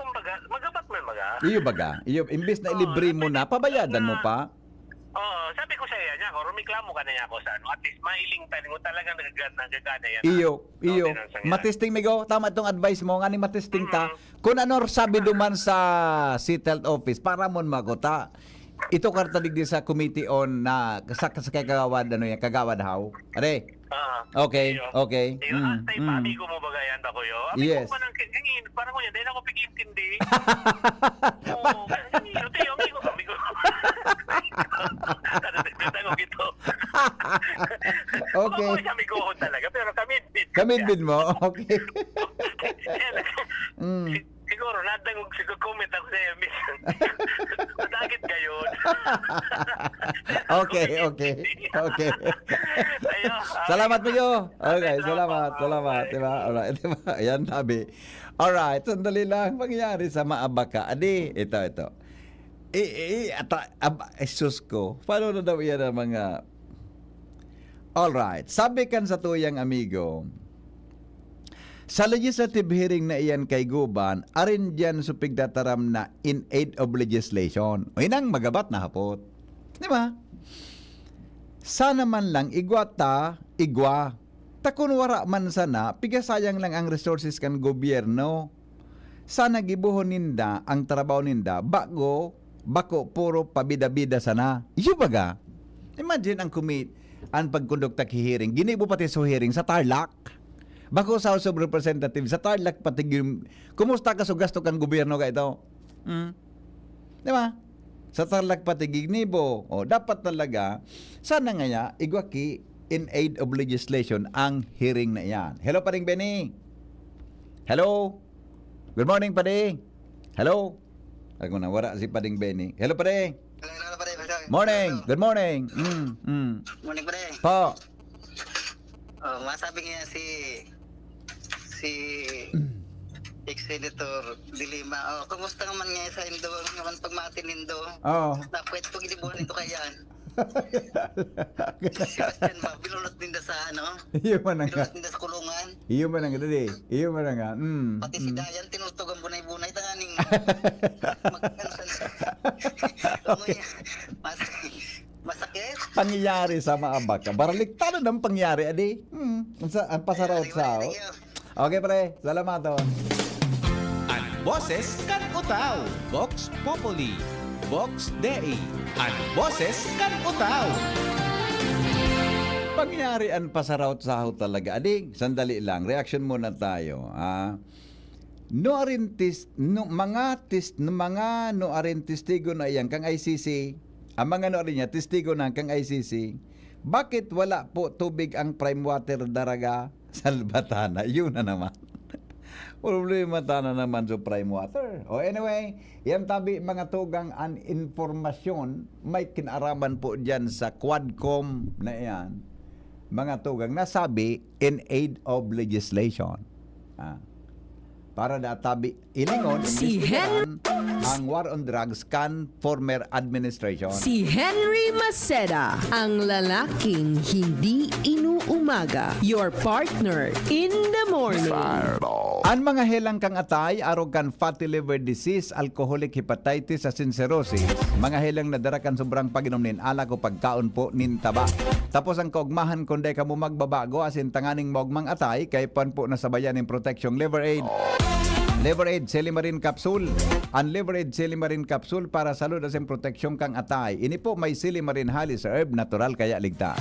magabat mo maga. Iyo baga. Iyo, imbes na ilibre mo na, pabayadan mo pa. Sabi ko sa iya niya, rumiklamo ka na niya ako sa at least mailing tayo mo talagang nagagana yan. Iyo. Matesting migo, tama itong advice mo, nga ni matesting ta. Kung ano sabi duman sa City Health Office, para mo makota. Ito karta digdi sa committee on na sa kagawad kagawad how. Are. Okay. Tay amigo mo ba gayan ba ko yo? Yes. Amigo pa nang kingin, parang ko yan, dahil ako pigintindi. Amigo. Okay. Amigo ko talaga, pero kamidbid mo? Okay. Siguro, nadangog siguro comment ako sa iyo, miss. Madagit gayon. Okay. Salamat po yo. Okay, salamat. Diba? Alright, diba? Ayan, sabi. Alright, sandali lang. Mangyari sa Maabaka. Adi, ito. Sus ko. Paano na daw yan ang mga... Alright, sabi kan sa tuyang amigo, sa legislative hearing na iyan kay Guban, arin dyan supig dataram na in aid of legislation. O inang magabat na hapot. Di ba? Sana man lang igwa. Takunwara man sana, pigasayang lang ang resources kan gobyerno. Sana gibuhon ninda ang trabaho ninda, bako puro pabida-bida sana. Iyo baga? Imagine ang pagkondukta ki hearing. Ginibo pati so hearing sa Tarlac. Bako sa House of Representatives, sa Tarlac pati kumusta ka so gasto kan gobyerno ka ito? Di ba? Sa Tarlac pati ginibo. Dapat talaga, sana nga igwaki in aid of legislation ang hearing na yan. Hello paring Benny. Hello? Good morning, Pading. Hello? Ako na, wala si Pading Benny. Hello, Pading. Hello, pare. Morning. Good morning. Morning, pare. Po. Oh, masabi nga si ex-senator Dilima. Oh, kumusta naman nga sa Indo? Naman pagmatin Indo. Oh. Napwet pag inibuhan ito kayaan. Si Sebastian ba? Binulot din sa ano? Iyo man nga. Binulot din sa kulungan. Iyo man nga, dali. Iyo man nga. Pati si Dayan, tinutog ang bunay-bunay. Tanganing masakit. Pangyayari sa maabak ka. Baraliktaran ang pangyari, adi. Ang pasaraot sa ako. Okay, pre. Salamat. Ang boses kan utaw. Vox Populi. Vox Dei. Ang boses kan utaw. Pangyari ang pasaraot sa ako talaga. Adi, sandali lang. Reaction muna tayo. No arintis no mga testigo na iyan kang ICC. Ang mga no rin niya testigo na kang ICC. Bakit wala po tubig ang prime water daraga sa Batana? Yun na naman. Problema na naman sa prime water. O anyway, yan tabi mga tugang an informasyon may kinaraman po diyan sa Quadcom na yan. Mga tugang nasabi in aid of legislation. Para databi ilingon Si ang war on drugs kan former administration. Si Henry Maceda, ang lalaking hindi inuumaga. Your partner in the morning. Ang mga helang kang atay, arog kan fatty liver disease, alcoholic hepatitis, asin cirrhosis, mga helang nadara kan sobrang pag-inom nin alak o pagkaon po nin taba. Tapos ang kaugmahan kundi ka mo magbabago asin tanganing mogmang atay, kay pan po nasabayan ng protection liver aid. Liver Aid Silimarin Capsule. Ang Liver Aid Silimarin Capsule para salud asin proteksyon kang atay. Ini po may Silimarin halis herb, natural kaya ligtas.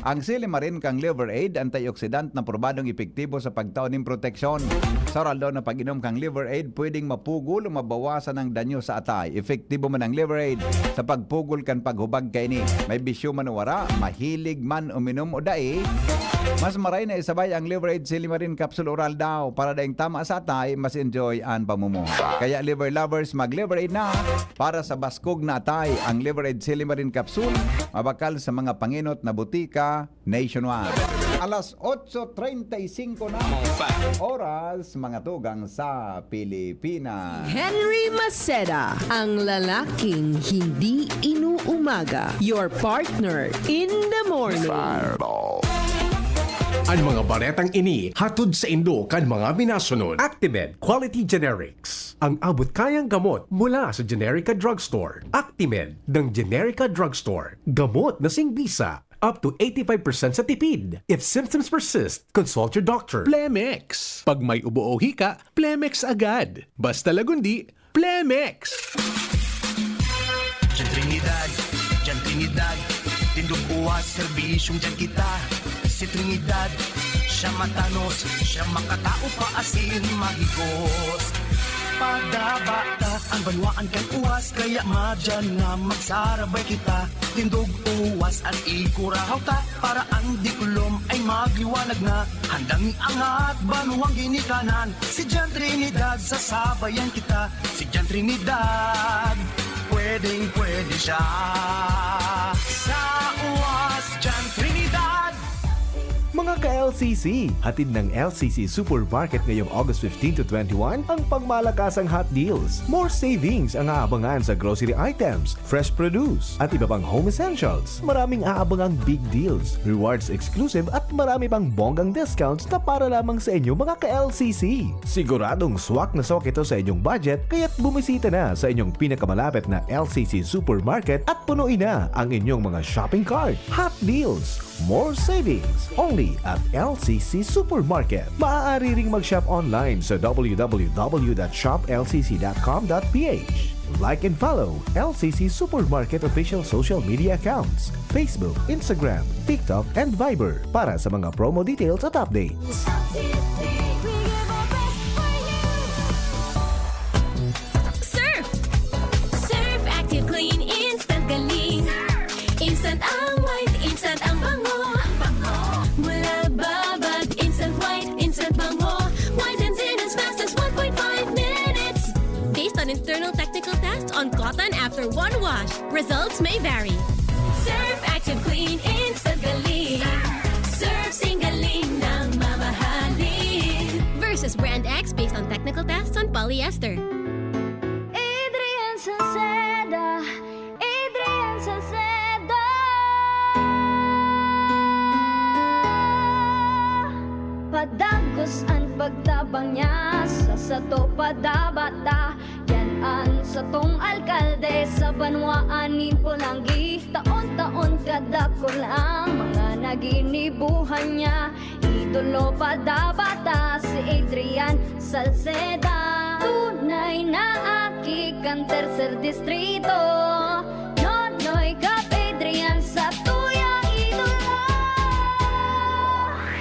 Ang Silimarin kang Liver Aid, antioxidant na probadong epektibo sa pagtaon ng proteksyon. Sa oral daw na pag-inom kang Liver Aid, pwedeng mapugol o mabawasan ang danyo sa atay. Epektibo man ang Liver Aid sa pagpugol kan paghubag kay ni. May bisyo man o wara, mahilig man uminom o dai. Mas maray na isabay ang Liver Aid Silimarin Capsule oral daw para daing tama sa atay, mas enjoy ang pamumuhay. Kaya liver lovers, mag-Liver Aid na para sa baskog na atay. Ang Liver Aid Silimarin Capsule, mabakal sa mga panginot na butika nationwide. Alas 8:35 na oras, mga tugang sa Pilipinas. Henry Maceda, ang lalaking hindi inuumaga. Your partner in the morning. Ang mga baretang ini hatod sa Indo kan mga minasunod. Actimed Quality Generics. Ang abot kayang gamot mula sa Generica Drugstore. Actimed ng Generica Drugstore. Gamot na singbisa. Up to 85% sa tipid. If symptoms persist, consult your doctor. Plemex. Pag may ubo o hika, Plemex agad. Basta lagundi, Plemex. Diyan Trinidad, tindog uwas, serbisyong dyan kita. Si Trinidad, siya matanos, siya makatao pa asin mahigos. Pagdabata, ang banwaan kay uwas, kaya madyan nga magsarabay kita. Tindog uwas at ikurahaw ta, para ang dikulom ay magliwanag na. Handang iangat, banuang ginikanan, si Diyan Trinidad, sasabayan kita. Si Diyan Trinidad, pwedeng pwede siya. Sa uwas, Diyan Trinidad. Mga ka-LCC, hatid ng LCC Supermarket ngayong August 15 to 21 ang pangmalakasang hot deals. More savings ang aabangan sa grocery items, fresh produce, at iba pang home essentials. Maraming aabangang big deals, rewards exclusive at marami pang bonggang discounts na para lamang sa inyo mga ka-LCC. Siguradong swak na swak ito sa inyong budget, kaya't bumisita na sa inyong pinakamalapit na LCC Supermarket at punuin na ang inyong mga shopping cart. Hot deals, more savings, only at LCC Supermarket. Maaari ring mag-shop online sa www.shoplcc.com.ph. Like and follow LCC Supermarket official social media accounts, Facebook, Instagram, TikTok, and Viber para sa mga promo details at updates. Surf! Surf Active Clean Instant Galing. Instant ang white, instant ang bango. Mula babad, instant white, instant bango. Whitens in as fast as 1.5 minutes. external technical test on cotton after one wash. Results may vary. Surf Active Clean Instant Galing. Surf Singaling ng mamahalin. Versus Brand X based on technical tests on polyester. Adrian Salceda, Adrian Salceda. Padagos ang pagtabang niya sa sato padabata. Yan ang satong alkalde sa banwaanin Pulangi. Taon-taon kadako lang mga naginibuhan niya. Idolo padabata si Adrian Salceda. Tunay na aki kan tercer distrito. Nonoy kap Adrian sa tuyang idolo.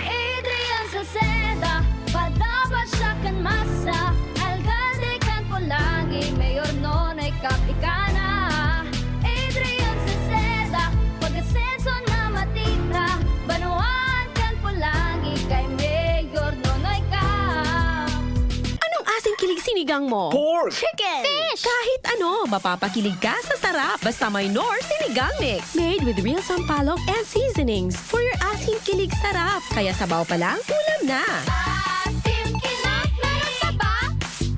Adrian Salceda, padabat siya kan masa. Alcalde kan Pulangi, mayor nonoy kap ikana. Adrian Salceda, pag-asenso na matita. Banuan kan Pulangi, kay mayor nonoy kap. Anong asing kilig sinigang mo? Pork! Chicken! Fish! Kahit ano, mapapakilig ka sa sarap basta may Nor Sinigang Mix. Made with real sampalok and seasonings for your asing kilig sarap. Kaya sabaw pa lang, ulam na. Asim kilap, meron pa ba?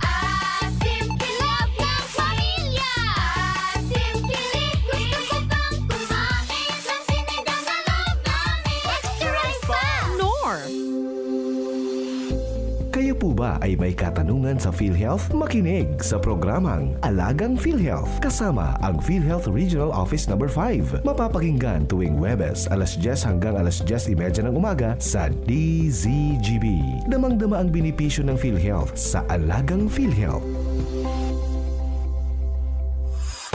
Asim kilap ng pamilya. Asim kilip, gusto ko pang kumain ng sinigang na loob namin. Extra rice pa! Nor! Kayo po ba ay may katanungan sa PhilHealth? Makinig sa programang Alagang PhilHealth kasama ang PhilHealth Regional Office No. 5. Mapapakinggan tuwing Huwebes alas 10 hanggang alas 10:30 ng umaga sa DZGB. Damang-dama ang benepisyo ng PhilHealth sa Alagang PhilHealth.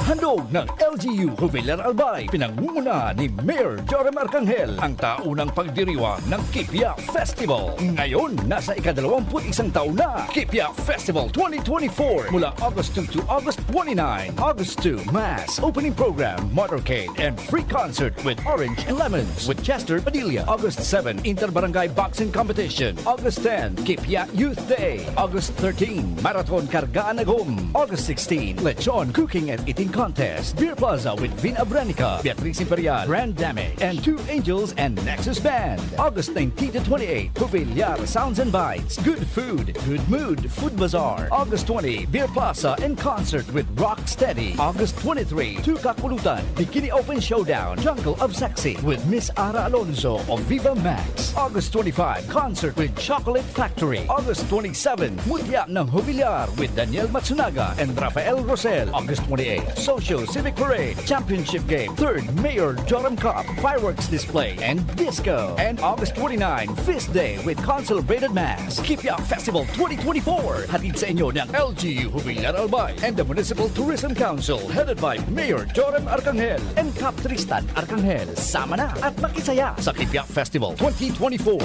Handog ng LGU Jubilar Albay, pinangunguna ni Mayor Joram Arcangel ang taunang pagdiriwang ng Kipia Festival. Ngayon, nasa ika-21 taon na, Kipia Festival 2024 mula August 2 to August 29. August 2, Mass, Opening Program, Motorcade, and Free Concert with Orange and Lemons with Chester Padilla. August 7, Inter-Barangay Boxing Competition. August 10, Kipia Youth Day. August 13, Marathon Kargaan Agum. August 16, Lechon Cooking and Eating Contest, Beer Plaza with Vin Abranica, Beatriz Imperial, Grand Damage, and Two Angels and Nexus Band. August 19 to 28, Jubilar Sounds and Bites, Good Food, Good Mood, Food Bazaar. August 20, Beer Plaza and Concert with Rock Steady. August 23, Two Kakulutan, Bikini Open Showdown, Jungle of Sexy with Miss Ara Alonso of Viva Max. August 25, Concert with Chocolate Factory. August 27, Mutya ng Jubilar with Daniel Matsunaga and Rafael Rosel. August 28, Socio Civic Parade, Championship Game, 3rd Mayor Joram Cup, Fireworks Display, and Disco. And August 29, Feast Day with Consolidated Mass. Kipia Festival 2024. Hatid sa inyo ng LGU Jubilar Albay and the Municipal Tourism Council headed by Mayor Joram Arcangel and Cap Tristan Arcangel. Sama na at makisaya sa Kipia Festival 2024.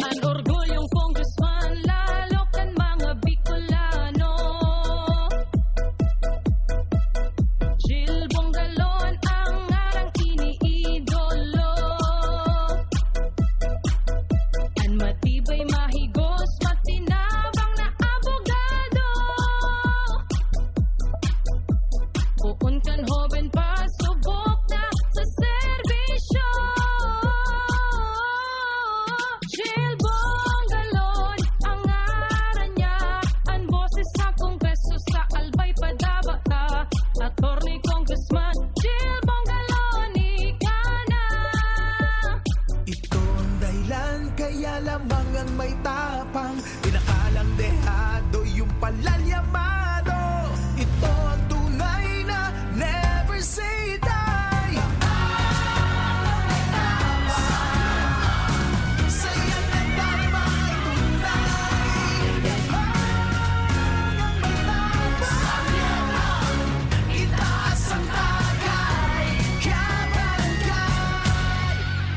Ang orgulyong congressman, lalo kan mga Bicolano. Jill Bongalon ang ngarang iniidolo. Ang matibay mahigos, matinabang na abogado. Puun kan hoben pa, subok na sa serbisyo. Jill Bongalon ang ngaran niya. Ang boses sa Kongreso sa Albay Padabata. Attorney Congressman Jill Bongalon, ikana. Ito ang dahilan kaya lamang ang may tapang, pinakalang dehado yung palalyamado. Ito ang tunay na never say die. Saya na tama ay tunay. Itaas ang tagay, kabarangay.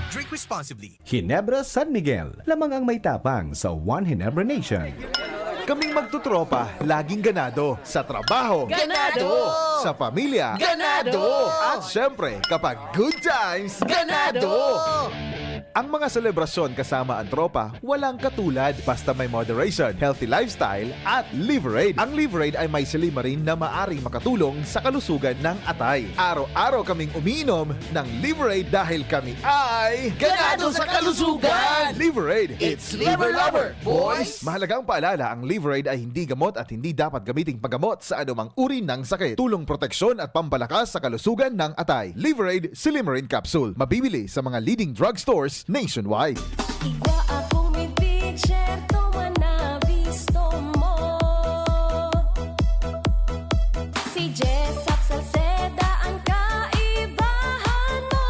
Drink responsibly. Ginebra San Miguel, lamang ang may tapang sa One Ginebra Nation. Kaming magtutropa, laging ganado. Sa trabaho, Ganado! Sa pamilya, Ganado! At syempre, kapag good times, ganado! Ang mga selebrasyon kasama ang tropa, walang katulad. Basta may moderation, healthy lifestyle, at Liverade. Ang Liverade ay may silimarin na maaring makatulong sa kalusugan ng atay. Araw-araw kaming umiinom ng Liverade dahil kami ay Ganado sa kalusugan! Liverade. It's Liver Lover, boys! Mahalagang paalala, ang Liverade ay hindi gamot at hindi dapat gamiting paggamot sa anumang uri ng sakit. Tulong proteksyon at pampalakas sa kalusugan ng atay. Liverade Silimarin Capsule. Mabibili sa mga leading drugstores nationwide. Igwa akong may picture, tuwa na visto mo. Si Jessap Salceda ang kaibahan mo.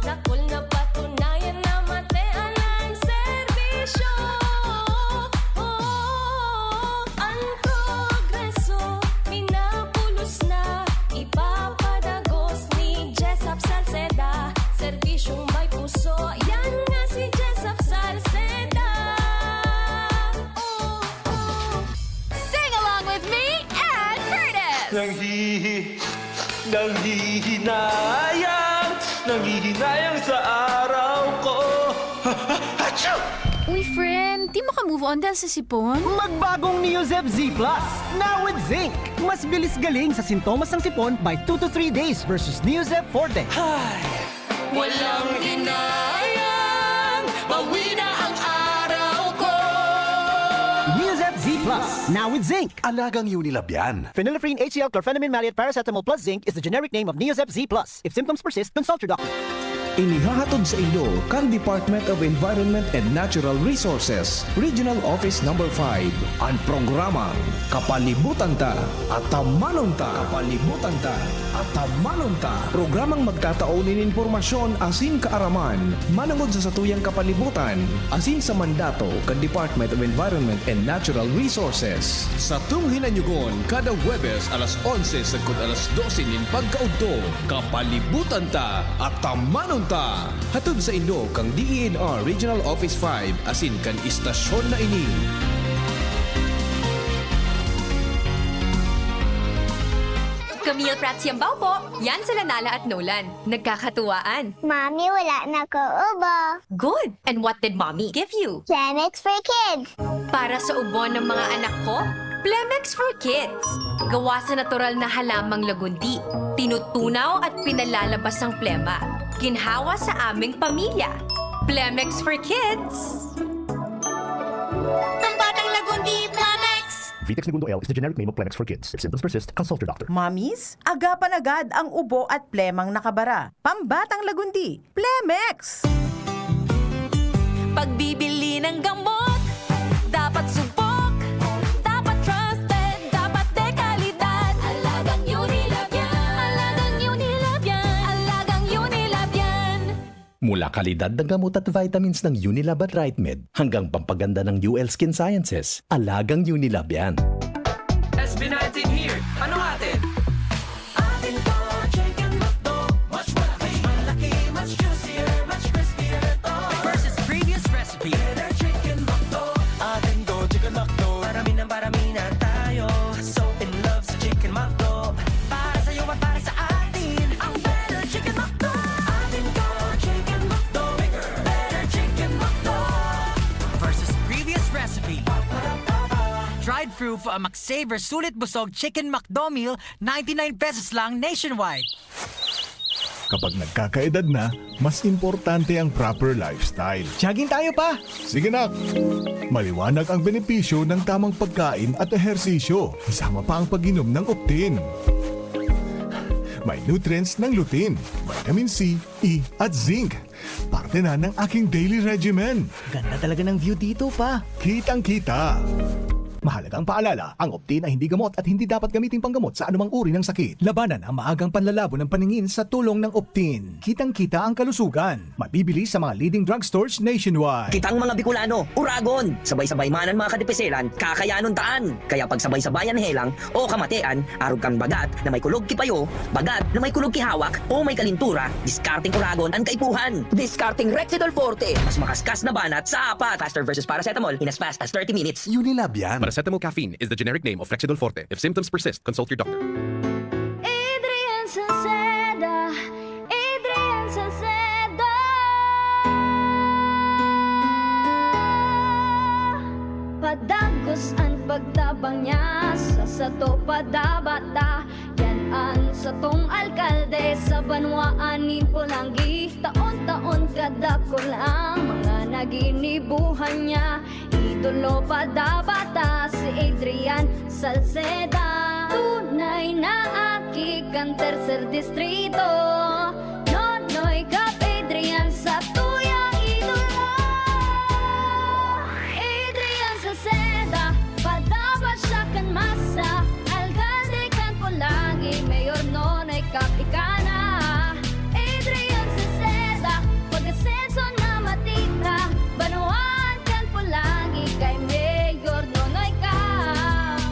Nakul na patunayan na matean ang serbisyo. Ang progreso, pinapulos na, ipapadagos ni Jessap Salceda. Serbisyong may puso, yan nga si Jessap Salceda. Sing along with me and Curtis! Nanghihinayang sa araw ko. Uy, friend, di maka-move on dahil sa sipon? Magbagong Neozep Z Plus, now with zinc. Mas bilis galing sa sintomas ng sipon by 2 to 3 days versus Neozep Forte. Walang hinayang, bawi na ang araw ko. Neozep Z Plus, now with zinc. Alagang Unilab yan. Phenylephrine HCl chlorphenamine maleate paracetamol plus zinc is the generic name of Neozep Z Plus. If symptoms persist, consult your doctor. Inihahatod sa inyo kang Department of Environment and Natural Resources, Regional Office No. 5, ang programang Kapalibutan Ta at Tamanon Ta. Kapalibutan Ta at Tamanon Ta. Programang magtataunin informasyon asin kaaraman, manangod sa satuyang kapalibutan, asin sa mandato kan Department of Environment and Natural Resources. Sa tunghinanyugon, kada Huwebes alas 11 sagkod alas 12 nin pagkaudto, Kapalibutan Ta at Tamanon Ta. Hatod sa inyo kang DENR Regional Office 5 asin kan istasyon na ini. Camille Prats Yambaw po. Yan sila Nala at Nolan. Nagkakatuwaan. Mami, wala na ko ubo. Good! And what did Mommy give you? Plemex for kids. Para sa ubon ng mga anak ko, Plemex for Kids. Gawa sa natural na halamang lagundi. Tinutunaw at pinalalabas ang plema. Ginhawa sa aming pamilya. Plemex for Kids. Ang batang lagundi, Plemex. Vitex Segundo L is the generic name of Plemex for kids. If symptoms persist, consult your doctor. Mamis, agapan agad ang ubo at plemang nakabara. Pambatang lagundi, Plemex! Pagbibili ng gamot, dapat subok, dapat trusted, dapat dekalidad. Alagang Unilab yan, alagang Unilab yan, alagang Unilab yan. Mula kalidad ng gamot at vitamins ng Unilab at RightMed hanggang pampaganda ng UL Skin Sciences, alagang Unilab yan. SB19 here. Ano atin? Atin to, chicken McDo. Much malaki, much juicier, much crispier to. Versus previous recipe. Better chicken McDo. Atin to, chicken McDo. Parami na tayo. So in love sa chicken McDo. Para sa'yo at para sa atin. Ang better chicken McDo. Atin to, chicken McDo. Bigger, better chicken McDo. Versus previous recipe. Drive-thru for a McSaver Sulit Busog Chicken McDo meal, 99 pesos lang nationwide. Kapag nagkakaedad na, mas importante ang proper lifestyle. Jogging tayo pa! Sige nak! Maliwanag ang benepisyo ng tamang pagkain at ehersisyo. Kasama pa ang pag-inom ng Optin. May nutrients ng lutein, vitamin C, E at zinc. Parte na ng aking daily regimen. Ganda talaga ng view dito pa. Kitang-kita. Mahalagang paalala, ang Optin ay hindi gamot at hindi dapat gamitin panggamot sa anumang uri ng sakit. Labanan ang maagang panlalabo ng paningin sa tulong ng Optin. Kitang-kita ang kalusugan. Mabibili sa mga leading drugstores nationwide. Kitang mga Bicolano, Uragon, sabay-sabay manan mga kadipeselan, kakayanon taan. Kaya pag sabay-sabayan helang o kamatean, arog kang bagat na may kulog kipayo, bagat na may kulog kihawak o may kalintura, discarding Uragon ang kaipuhan. Discarding Rexidol Forte, mas makaskas na banat sa apat. Faster versus paracetamol in as fast as 30 minutes. Unilab yan. Paracetamol caffeine is the generic name of Rexidol Forte. If symptoms persist, consult your doctor. Adrian Salceda, Adrian padagos ang pagtabang niya sa sato padabata. Yan ang satong alkalde sa banwaan Pulangi. Taon-taon kadako lang mga naginibuhan niya. Idolo padabata si Adrian Salceda. Tunay na aki kang tercer distrito. Nonoy Kap Adrian sa tuyang idolo. Adrian Salceda, padabat siya kan masa. Alcalde kan Pulangi, Mayor Nonoy Kap ikana. Adrian Salceda, pag-asenso na matita. Banuan kan Pulangi kay Mayor Nonoy Kap.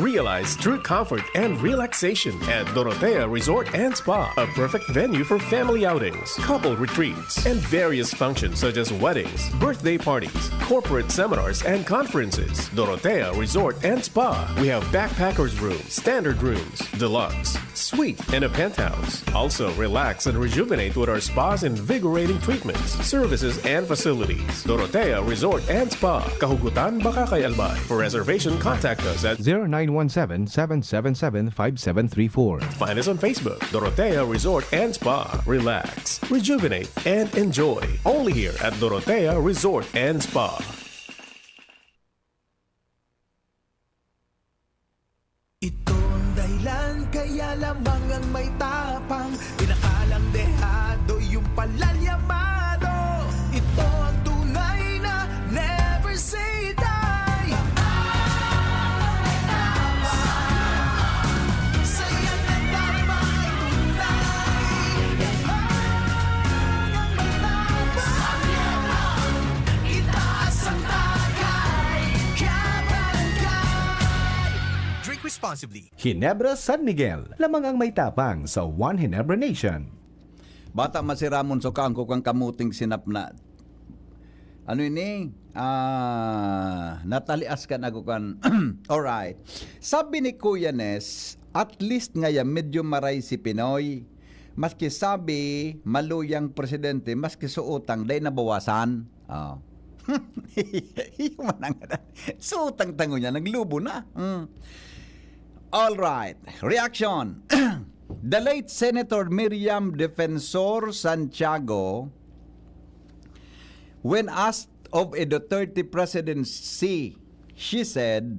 Realize true comfort and relaxation at Dorotea Resort and Spa, a perfect venue for family outings, couple retreats, and various functions such as weddings, birthday parties, corporate seminars, and conferences. Dorotea Resort and Spa. We have backpackers rooms, standard rooms, deluxe, suite, and a penthouse. Also, relax and rejuvenate with our spa's invigorating treatments, services, and facilities. Dorotea Resort and Spa, Kahugutan, Bakakay, Albay. For reservation, contact us at 0917-777-5734. Find us on Facebook, Dorotea Resort and Spa. Relax, rejuvenate, and enjoy. Only here at Dorotea Resort and Spa. Ito ang dahilan kaya lamang ang may tapang inakalang dehado yung palalyamado. Ito ang tunay na never say die. Saya na tama ay tunay. Ang matapang itaas ang bagay. Kabarangay. Drink responsibly. Ginebra San Miguel, lamang ang may tapang sa One Ginebra Nation. Bata masiramon so kaangko kang kamuting sinap na. Ano ini? Natalias ka na ko kan. Alright. Sabi ni Kuya Nes, at least ngayon medyo maray si Pinoy. Maski sabi, maluyang presidente, maski suutang, day nabawasan. Oh. Suutang tango niya, naglubo na. Alright. Reaction. The late Senator Miriam Defensor Santiago, when asked of a Duterte presidency, she said,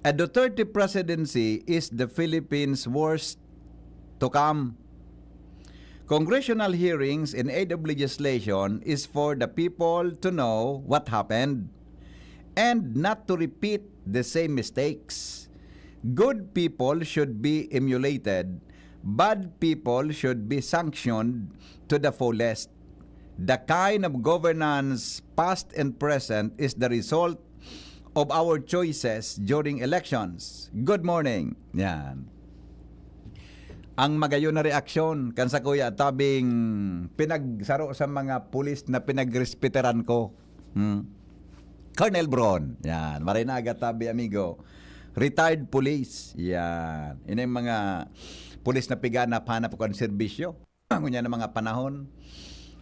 a Duterte presidency is the Philippines' worst to come. Congressional hearings in aid of legislation is for the people to know what happened and not to repeat the same mistakes. Good people should be emulated. Bad people should be sanctioned to the fullest. The kind of governance, past and present, is the result of our choices during elections. Good morning. Yan. Ang magayon na reaksyon kan sa Kuya tabing pinagsaro sa mga pulis na pinagrespeteran ko. Colonel Bron. Yan. Marinaga tabi amigo. Retired police. Yan. Ina yung mga pulis na piganap-hanap ko ang serbisyo. Ang niya ng mga panahon.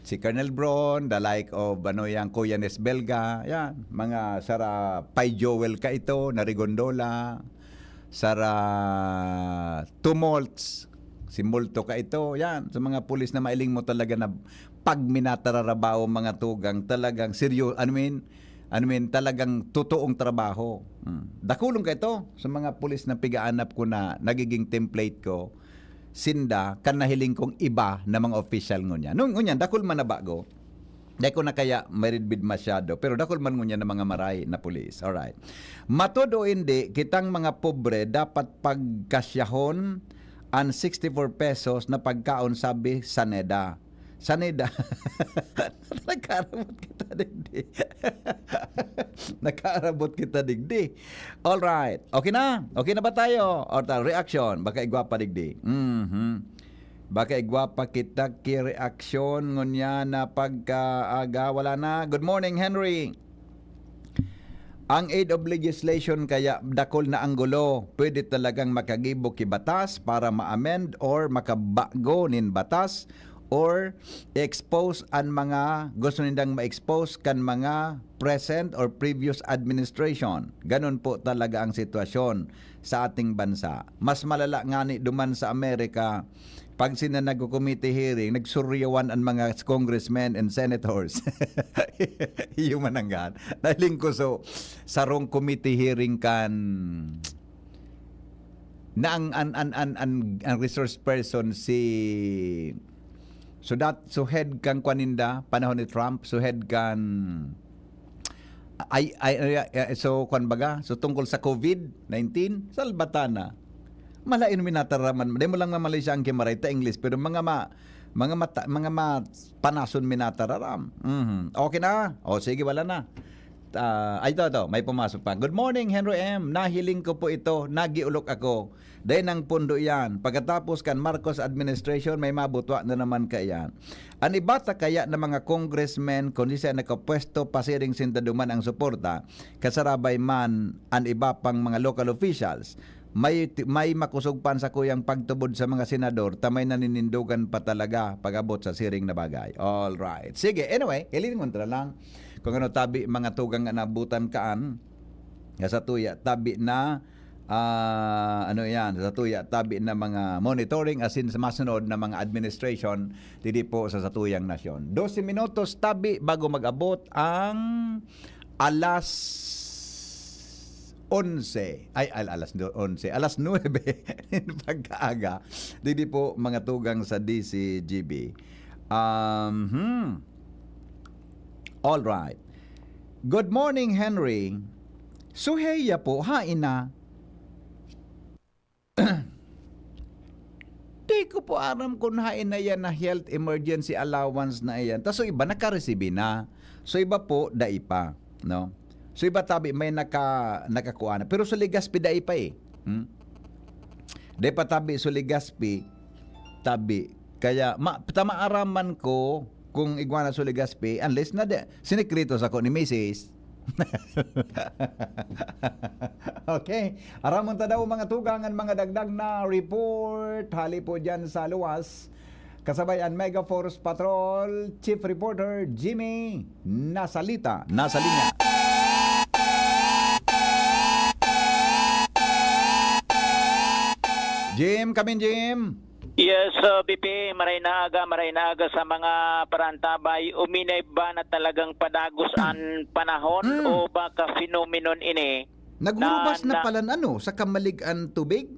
Si Colonel Bron, the like of yung Kuya Nes Belga. Yan. Mga Sara Pai Joel ka ito, Narigondola. Sara Tumults. Si Multo ka ito. Yan. Sa mga pulis na mailing mo talaga na pag minatararabaho mga tugang talagang seryo. Talagang totoong trabaho. Dakulong ka ito sa mga pulis na pigaanap ko na nagiging template ko. Sinda, kan nahiling kong iba na mga official ngunya. Nung ngunya, dakul man na bago. Dahil ko na kaya maridbid masyado. Pero dakul man ngunya na mga maray na pulis. Alright. Matod o hindi, kitang mga pobre dapat pagkasyahon ang 64 pesos na pagkaon sabi Saneda. Saneda. Nagkarabot kita digdi. Nagkarabot kita digdi. All right. Okay na? Okay na ba tayo? Or reaction? Baka igwapa digdi. Baka igwapa kita ki reaction ngunya na pagkaaga wala na. Good morning, Henry. Ang aid of legislation kaya dakol na anggulo, pwede talagang makagibok ki batas para ma-amend or makabago nin batas or expose ang mga gusto nindang ma-expose kan mga present or previous administration. Ganon po talaga ang sitwasyon sa ating bansa. Mas malala nga ni duman sa Amerika, pag sina nagko-committee hearing, nagsuryawan ang mga congressmen and senators. Yung mananggan. Dahil ko sarong committee hearing kan na ang resource person si head kang kwaninda panahon ni Trump, head kan tungkol sa COVID-19 salbatana malain minataraman di mo lang Malaysia ang kimaray ta English pero mga panason minatararam. Okay na, sige wala na. Ito, may pumasok pa. Good morning, Henry M. Nahiling ko po ito. Nagiulok ako. Dahil ng pundo yan. Pagkatapos kan Marcos administration, may mabutwa na naman kaya. Ang ibata kaya ng mga congressmen, kung di siya nakapwesto, pasiring sintaduman ang suporta, kasarabay man ang iba pang mga local officials, may makusugpan sa kuyang pagtubod sa mga senador, tamay naninindugan pa talaga pag-abot sa siring na bagay. All right. Sige, anyway, hilingin mo lang. Kung ano tabi mga tugang nga nabutan kaan sa tuya tabi na sa tuya tabi na mga monitoring asin sa masunod na mga administration didi po sa satuyang nasyon. 12 minutos tabi bago mag-abot ang alas 11 alas 9 pagkaaga didi po mga tugang sa DCGB. All right. Good morning, Henry. Suheya po, hain na. Di ko po aram kung hain na yan na health emergency allowance na yan. So iba nakareceive na. So iba po, dai pa. No? So iba tabi, may nakakuha na. Pero sa Ligaspi, dai pa eh. Dai pa tabi, sa Ligaspi, tabi. Kaya, tamaaraman ko, kung Iguana Suligaspi, unless na sinekrito sa ko ni Mrs. Okay. Aramon ta daw mga tugangan, mga dagdag na report. Hali po dyan sa luwas. Kasabay ang Mega Force Patrol, Chief Reporter Jimmy Nasalita. Nasa linya. Jim. Yes, BP, maray na aga sa mga parantabay. Uminay ba na talagang padagos ang panahon o baka phenomenon ini? Naghurubas na pala sa kamalig ang tubig?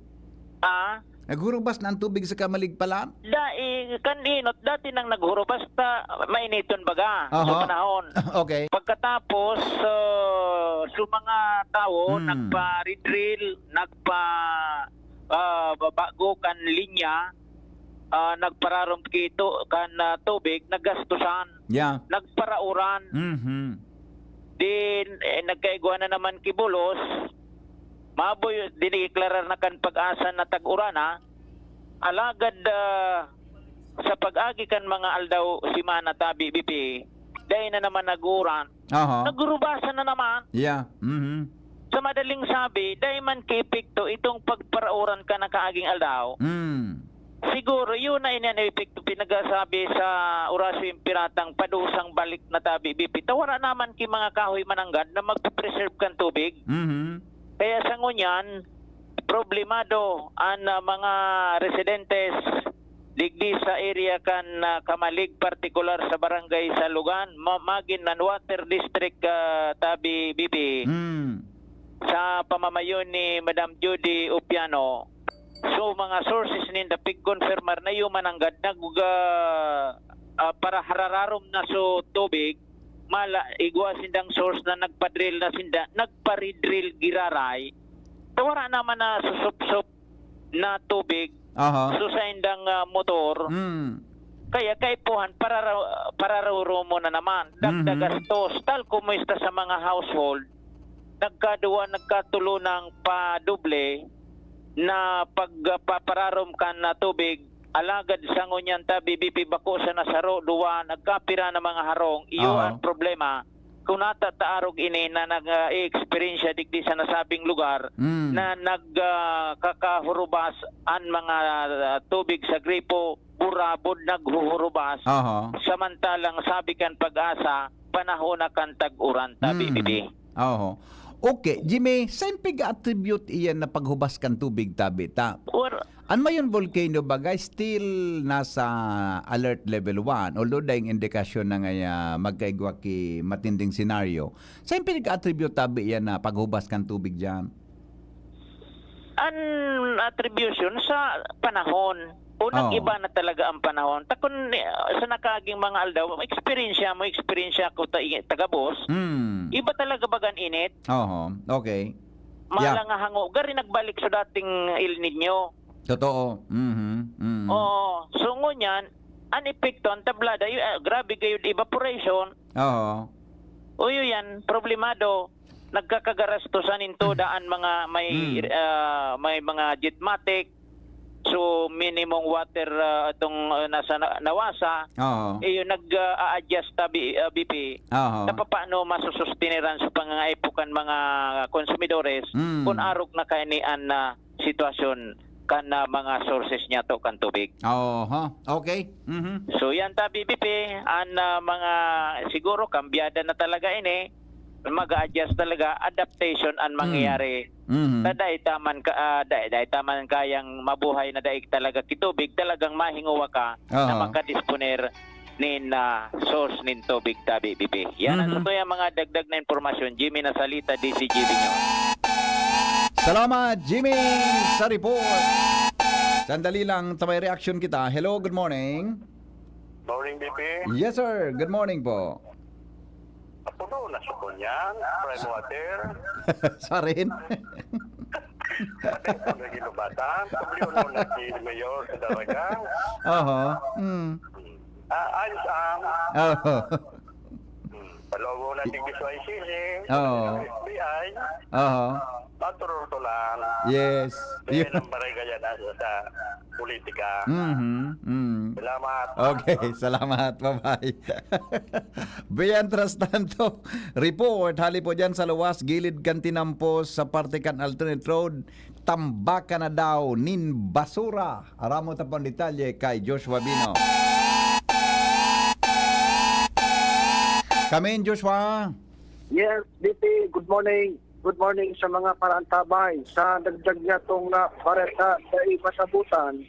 Naghurubas na ang tubig sa kamalig pala? Kaninot, dati nang naghurubas ta, mainiton baga sa panahon. Okay. Pagkatapos, sa mga tao, nagpa-redrill, bago kan linya, nagpararom kito kan tubig, naggastusan, nagparauran. Din nagkaiguan na naman kibulos, maboy diniklarar na kan pag-asa na tag-urana, alagad sa pag-agi kan mga aldaw simana tabi BP, dahil na naman naguran, nagurubasan na naman. Sa madaling sabi, dahil man kipikto itong pagparauran ka na kaaging aldaw. Siguro, yun na epekto pinagasabi sa Orasyo Piratang padusang balik na tabi BP. Tawara naman ki mga kahoy mananggad na magpipreserve kan tubig. Kaya sa ngunyan, problemado ang mga residentes digdi sa area kan Kamalig, particular sa barangay Salugan, magin ng Water District tabi BP. Sa pamamayon ni Madam Judy Upiano. So mga sources ninda pig-confirmar na yung mananggad para harararom na so tubig igwa sindang source na nagpa-drill na sinda nagpa-redrill giraray tawara naman na susup-sup na tubig so sa indang motor kaya kaipuhan para mo na naman dagdagastos tal kumusta sa mga household nagkatulo ng pa-doble na pagpapararom kan na tubig alagad sa ngunyan ta BBP bako sa nasaro duwa nagkapira ng mga harong iyo ang problema kung natataarog ini na nag-experience digdi sa nasabing lugar na nagkakahurubas ang mga tubig sa gripo, burabod naghuhurubas. Samantalang sabi kan Pag-asa, panahon na kan tag-uran, tabi bibi. Okay, Jimmy, saan pig-attribute iyan na paghubas kan tubig tabi ta? Ano yung volcano bagay still nasa alert level 1 although dahil indikasyon na nga magkaigwa ki matinding senaryo. Saan pig-attribute tabi iyan na paghubas kan tubig dyan? An attribution sa panahon. Unang iba na talaga ang panahon. Takon sa nakaging mga aldaw, experience ko taga-boss. Iba talaga bagan init. Okay. Mala nga hango. Gari nagbalik sa dating El Nino. Totoo. So ngunyan, ang epekto, ang tablada, grabe kayo evaporation. Uyo yan, problemado. Nagkakagarastusan into daan mga may mga jetmatic. So minimum water itong nasa nawasa. Yung nag-a-adjust BP. Paano masusustineran sa pangangaipukan mga konsumidores kung arog na kainian na sitwasyon kan mga sources niya to kan tubig. Okay. So yan tabi BP ang mga siguro kambyada na talaga ini mag-adjust talaga adaptation ang mangyayari. Daday taman kayang mabuhay na daig talaga kitubig talagang mahinguwa ka na makadisponer nin source nin tubig tabi BP. Yan ang totoo yung mga dagdag na informasyon. Jimmy na salita DCGB nyo. Salamat, Jimmy, sa report. Sandali lang, may reaction kita. Hello, good morning. Morning, BP. Yes, sir. Good morning po. Ako no, nasa Kunyang, prime water. Sa rin. Pati ko naging lubatan. Pabli ko nung naging mayor sa Daragang. Ayos ang... Palogo natin gusto ay sisi. FBI. Paturutulan. Yes. Yan ang barangay yan sa politika. Salamat. Okay, salamat. Bye-bye. Biantras tanto. Report, hali po dyan sa luwas, gilid Kantinampo sa Partikan Alternate Road. Tambaka na daw, nin basura. Aramo tapang detalye kay Joshua Bino. Come in, Joshua. Yes, DP, good morning. Good morning sa mga parantabay. Sa dagdag niya itong pareta sa ipasabutan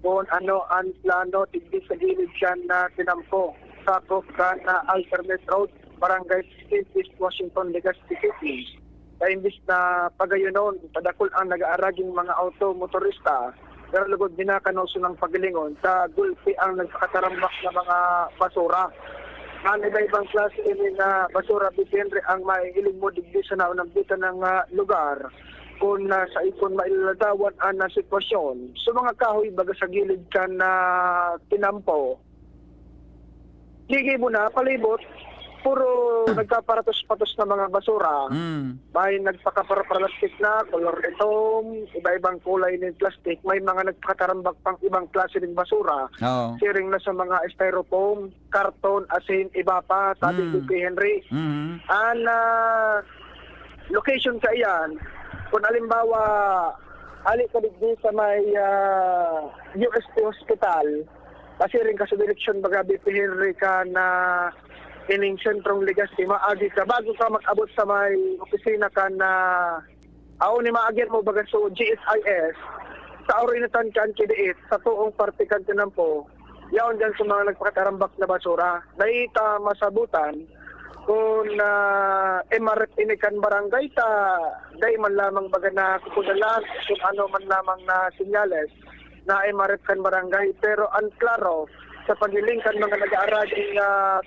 kung ano ang plano tigdi sa gilid siyan na tinampo sa Kopka na Alternate Road, Barangay 16, East Washington, Legazpi City. Sa imbis na pagayunon, padakul ang nag-aaraging mga auto motorista, pero lugod dinakanoso ng pagalingon sa gulpi ang nagpakatarambak na mga basura. Ang iba-ibang klase ini na basura depende ang maihiling mo digdi sa naunang bita ng lugar kung sa ikon mailadawan ang sitwasyon. So mga kahoy baga sa gilid ka na tinampo, higi mo na palibot, puro nagkaparatos-patos na mga basura. May nagpakaparaplastik na, color itom, iba-ibang kulay ng plastic. May mga nagpakatarambak pang ibang klase ng basura. Siring na sa mga styrofoam, karton, asin, iba pa, sabi ni Henry. Ang location ka iyan, kung alimbawa, hali ka digdi sa may UST Hospital, kasi rin ka sa direksyon baga BP Henry ka na ining sentrong Legazpi, maagi ka bago ka mag-abot sa may opisina ka na ni maagyan mo baga so GSIS sa orinatan kan kidiit sa tuong parte kan tinampo yaon dyan sa mga nagpakatarambak na basura naita masabutan kung emaret inikan barangay ta day man lamang baga na kukudalan kung ano man lamang na sinyales na emaret kan barangay pero anklaro sa pagilingkan mga nag-aaraging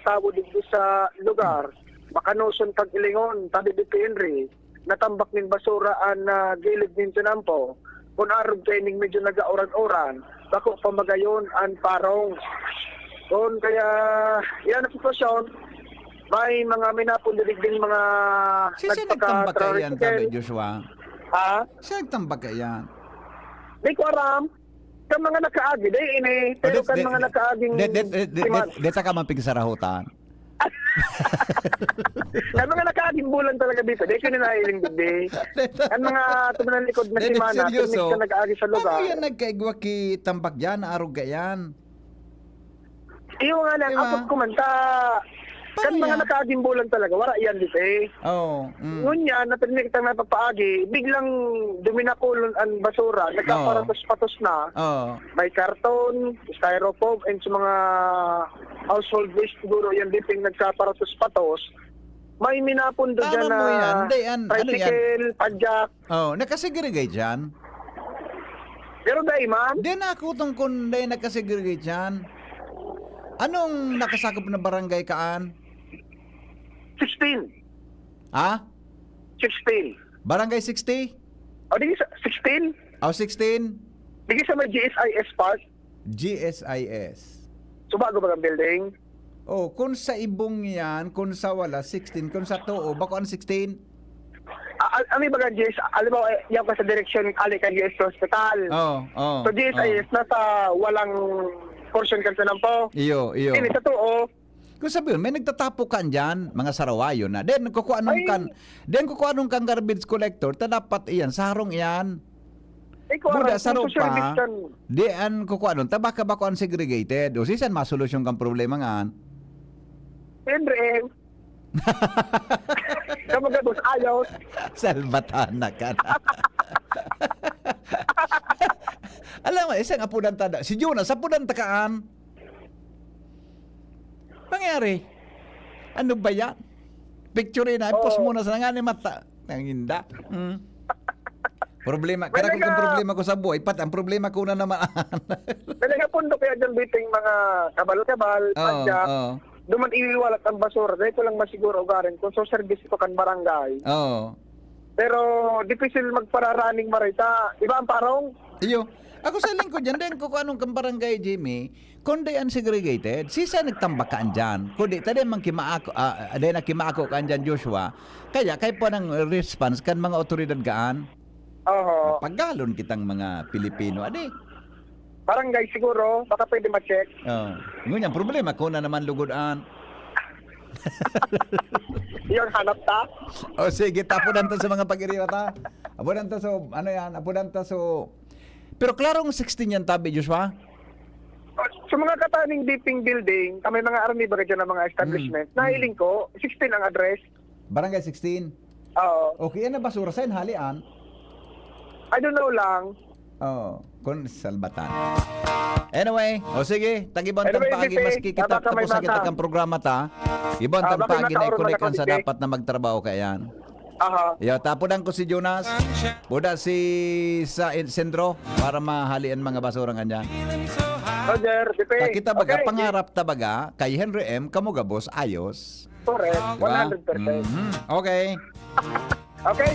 tao dito sa lugar, makanuson pag-ilingon, tabi di Henry, natambak ng basura ang gilid ng tinampo, kung arog kayo ng medyo nag-auran-oran, bako pamagayon ang parong. Kung kaya, yan ang sitwasyon, may mga minapundilig din mga nagtambak yan, sabi Joshua? Ha? Sino nagtambak yan? Di ko aram. Kan mga nakaagi, day ini. Pero kan mga nakaaging... Deta ka mampig sa rahutan. Ang mga nakakimbulan talaga dito, di ko ninahiling din. Ang mga tumanan likod na si Mana, tumis ka nag-aagi sa lugar. Ano yan nagkaigwa ki tambak dyan, arog yan? Iyo nga lang, apot kumanta. Kan mga nakakimbulan talaga, wala yan dito eh. Oo. Ngunya, natinig kitang napapaagi, biglang duminakulon ang basura, nagkaparatos-patos na. May karton, styrofoam, and sa mga household waste siguro yan dito yung nagkaparatos-patos. May minapundo dyan na tricycle, padjak. Nakasegregate dyan? Pero dahil man? Di na ako itong kunday nakasegregate dyan. Anong nakasakop na barangay kaan? 16. Ha? 16. Barangay 60? O, di sa 16? O, 16? Di sa may GSIS Park? GSIS. So, bago ba ang building? Oh, kung sa ibong yan, kung sa wala, 16. Kung sa tuo, bako ang 16? Ami baga GS, alam mo, yan ka sa direksyon Alican GS Hospital. So, GSIS nasa walang portion ka sa nampo. Iyo. Ini sa tuo. Kung sabihin, may nagtatapo kan dyan, mga sarawayo na. Then, kukuha nung kang garbage collector, ta dapat iyan, sa harong iyan. Buda sa ropa, diyan kukuha nun, tabaka bako ang segregated. O sisan masolusyon kang problema nga. Siyempre, kamagabos ayaw. Salbatana ka na. Alam mo, isang apunan tada. Si Jonas, apunan takaan. Pangyari? Ano ba yan? Picture na, post muna sa nga ni mata. Nanginda. Problema. Kaya kung problema ko sa buhay, ang problema ko na naman. Talaga pundo kaya dyan biting mga kabal-kabal, padjak. Duman iwiwalat ang basura. Dahil ko lang masiguro garin kung so service ko kan barangay. Pero difficile magpararaning marita. Iba ang parong? Iyo. Ako sa lingkod dyan, din ko anong kang barangay, Jimmy, kundi unsegregated, sisa nagtambakaan dyan. Kundi, tadi mang kimaako, dahil na kimaako kan dyan, Joshua, kaya po ng response kan mga otoridad gaan. Paggalon kitang mga Pilipino, adi. Barangay siguro, baka pwede ma-check. Ngunyan, problema ko na naman lugodaan. Yung hanap ta? Sige, tapunan to sa mga pag-iriwa ta. Apunan to so, apunan to so... Pero klarong 16 yan tabi, Joshua? Sa mga kataning dipping building, may mga army ba dyan ng mga establishment, nahiling ko, 16 ang address. Barangay 16? Oo. Okay, yan na basura sa'yo, halian? I don't know lang. Kung salbatan. Anyway, sige, tag-ibang tampagi, maski kita tapos sa kita kang programa ta, ibang tampagi na ikulikan sa dapat na magtrabaho kayan. Tapunan ko si Jonas, buda si sa sentro para mahalian mga basurang kanya. Roger, kita baga, pangarap tabaga, kay Henry M, kamugabos, ayos. Correct, 100%. Okay. Okay,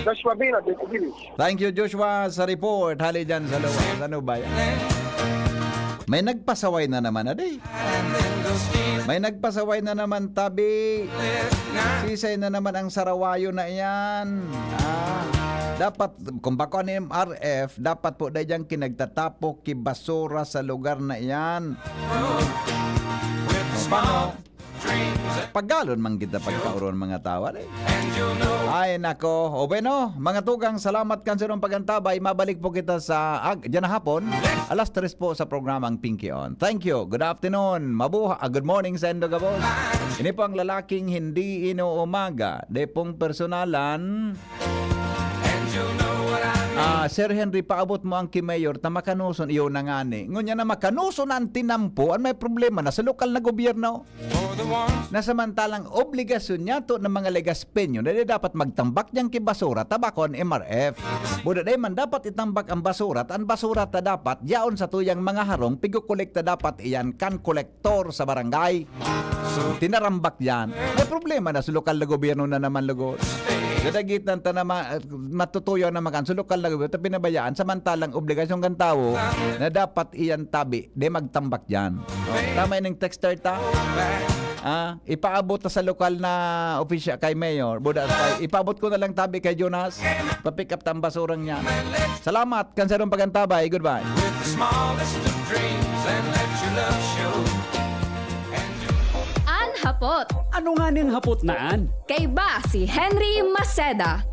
Joshua Bino, dito Village. Thank you, Joshua, sa report. Hali dyan sa Lubay. May nagpasaway na naman, aday. May nagpasaway na naman, tabi. Sisay na naman ang sarawayo na iyan. Dapat, kung bako ni MRF, dapat po dahil dyan kinagtatapok kibasura sa lugar na iyan. Paano? Paggalon man kita pagkauron mga tawa. Ay nako. O bueno, mga tugang, salamat kanserong pagantabay. Mabalik po kita sa dyan na hapon. Alas 3 po sa programang Pinky On. Thank you. Good afternoon. Good morning sa Endogabos. Ini po ang lalaking hindi inuumaga. De pong personalan. Sir Henry, paabot mo ang kimayor na makanuson iyo na nga ni. Ngunya na makanuson ang tinampo, ang may problema na sa lokal na gobyerno. Na samantalang obligasyon niya to ng mga legaspenyo na dapat magtambak niyang kibasura tabakon MRF. Buda day man dapat itambak ang basura at ang basura ta dapat yaon sa tuyang mga harong pigukolekta dapat iyan kan kolektor sa barangay. Tinarambak yan. May problema na sa lokal na gobyerno na naman lugod. Dadagit ng matutuyo na makan sa lokal na gobyerno at pinabayaan samantalang obligasyon kan tao na dapat iyan tabi de magtambak yan. Tama yung texter ta? Ipaabot sa lokal na official kay Mayor. Ipaabot ko na lang tabi kay Jonas. Pa-pick up tang basurang niya. Salamat, kanserong pagantabay. Goodbye. With the smallest of dreams and let your love show. Ano nga ning hapot naan? Kay ba si Henry Maceda,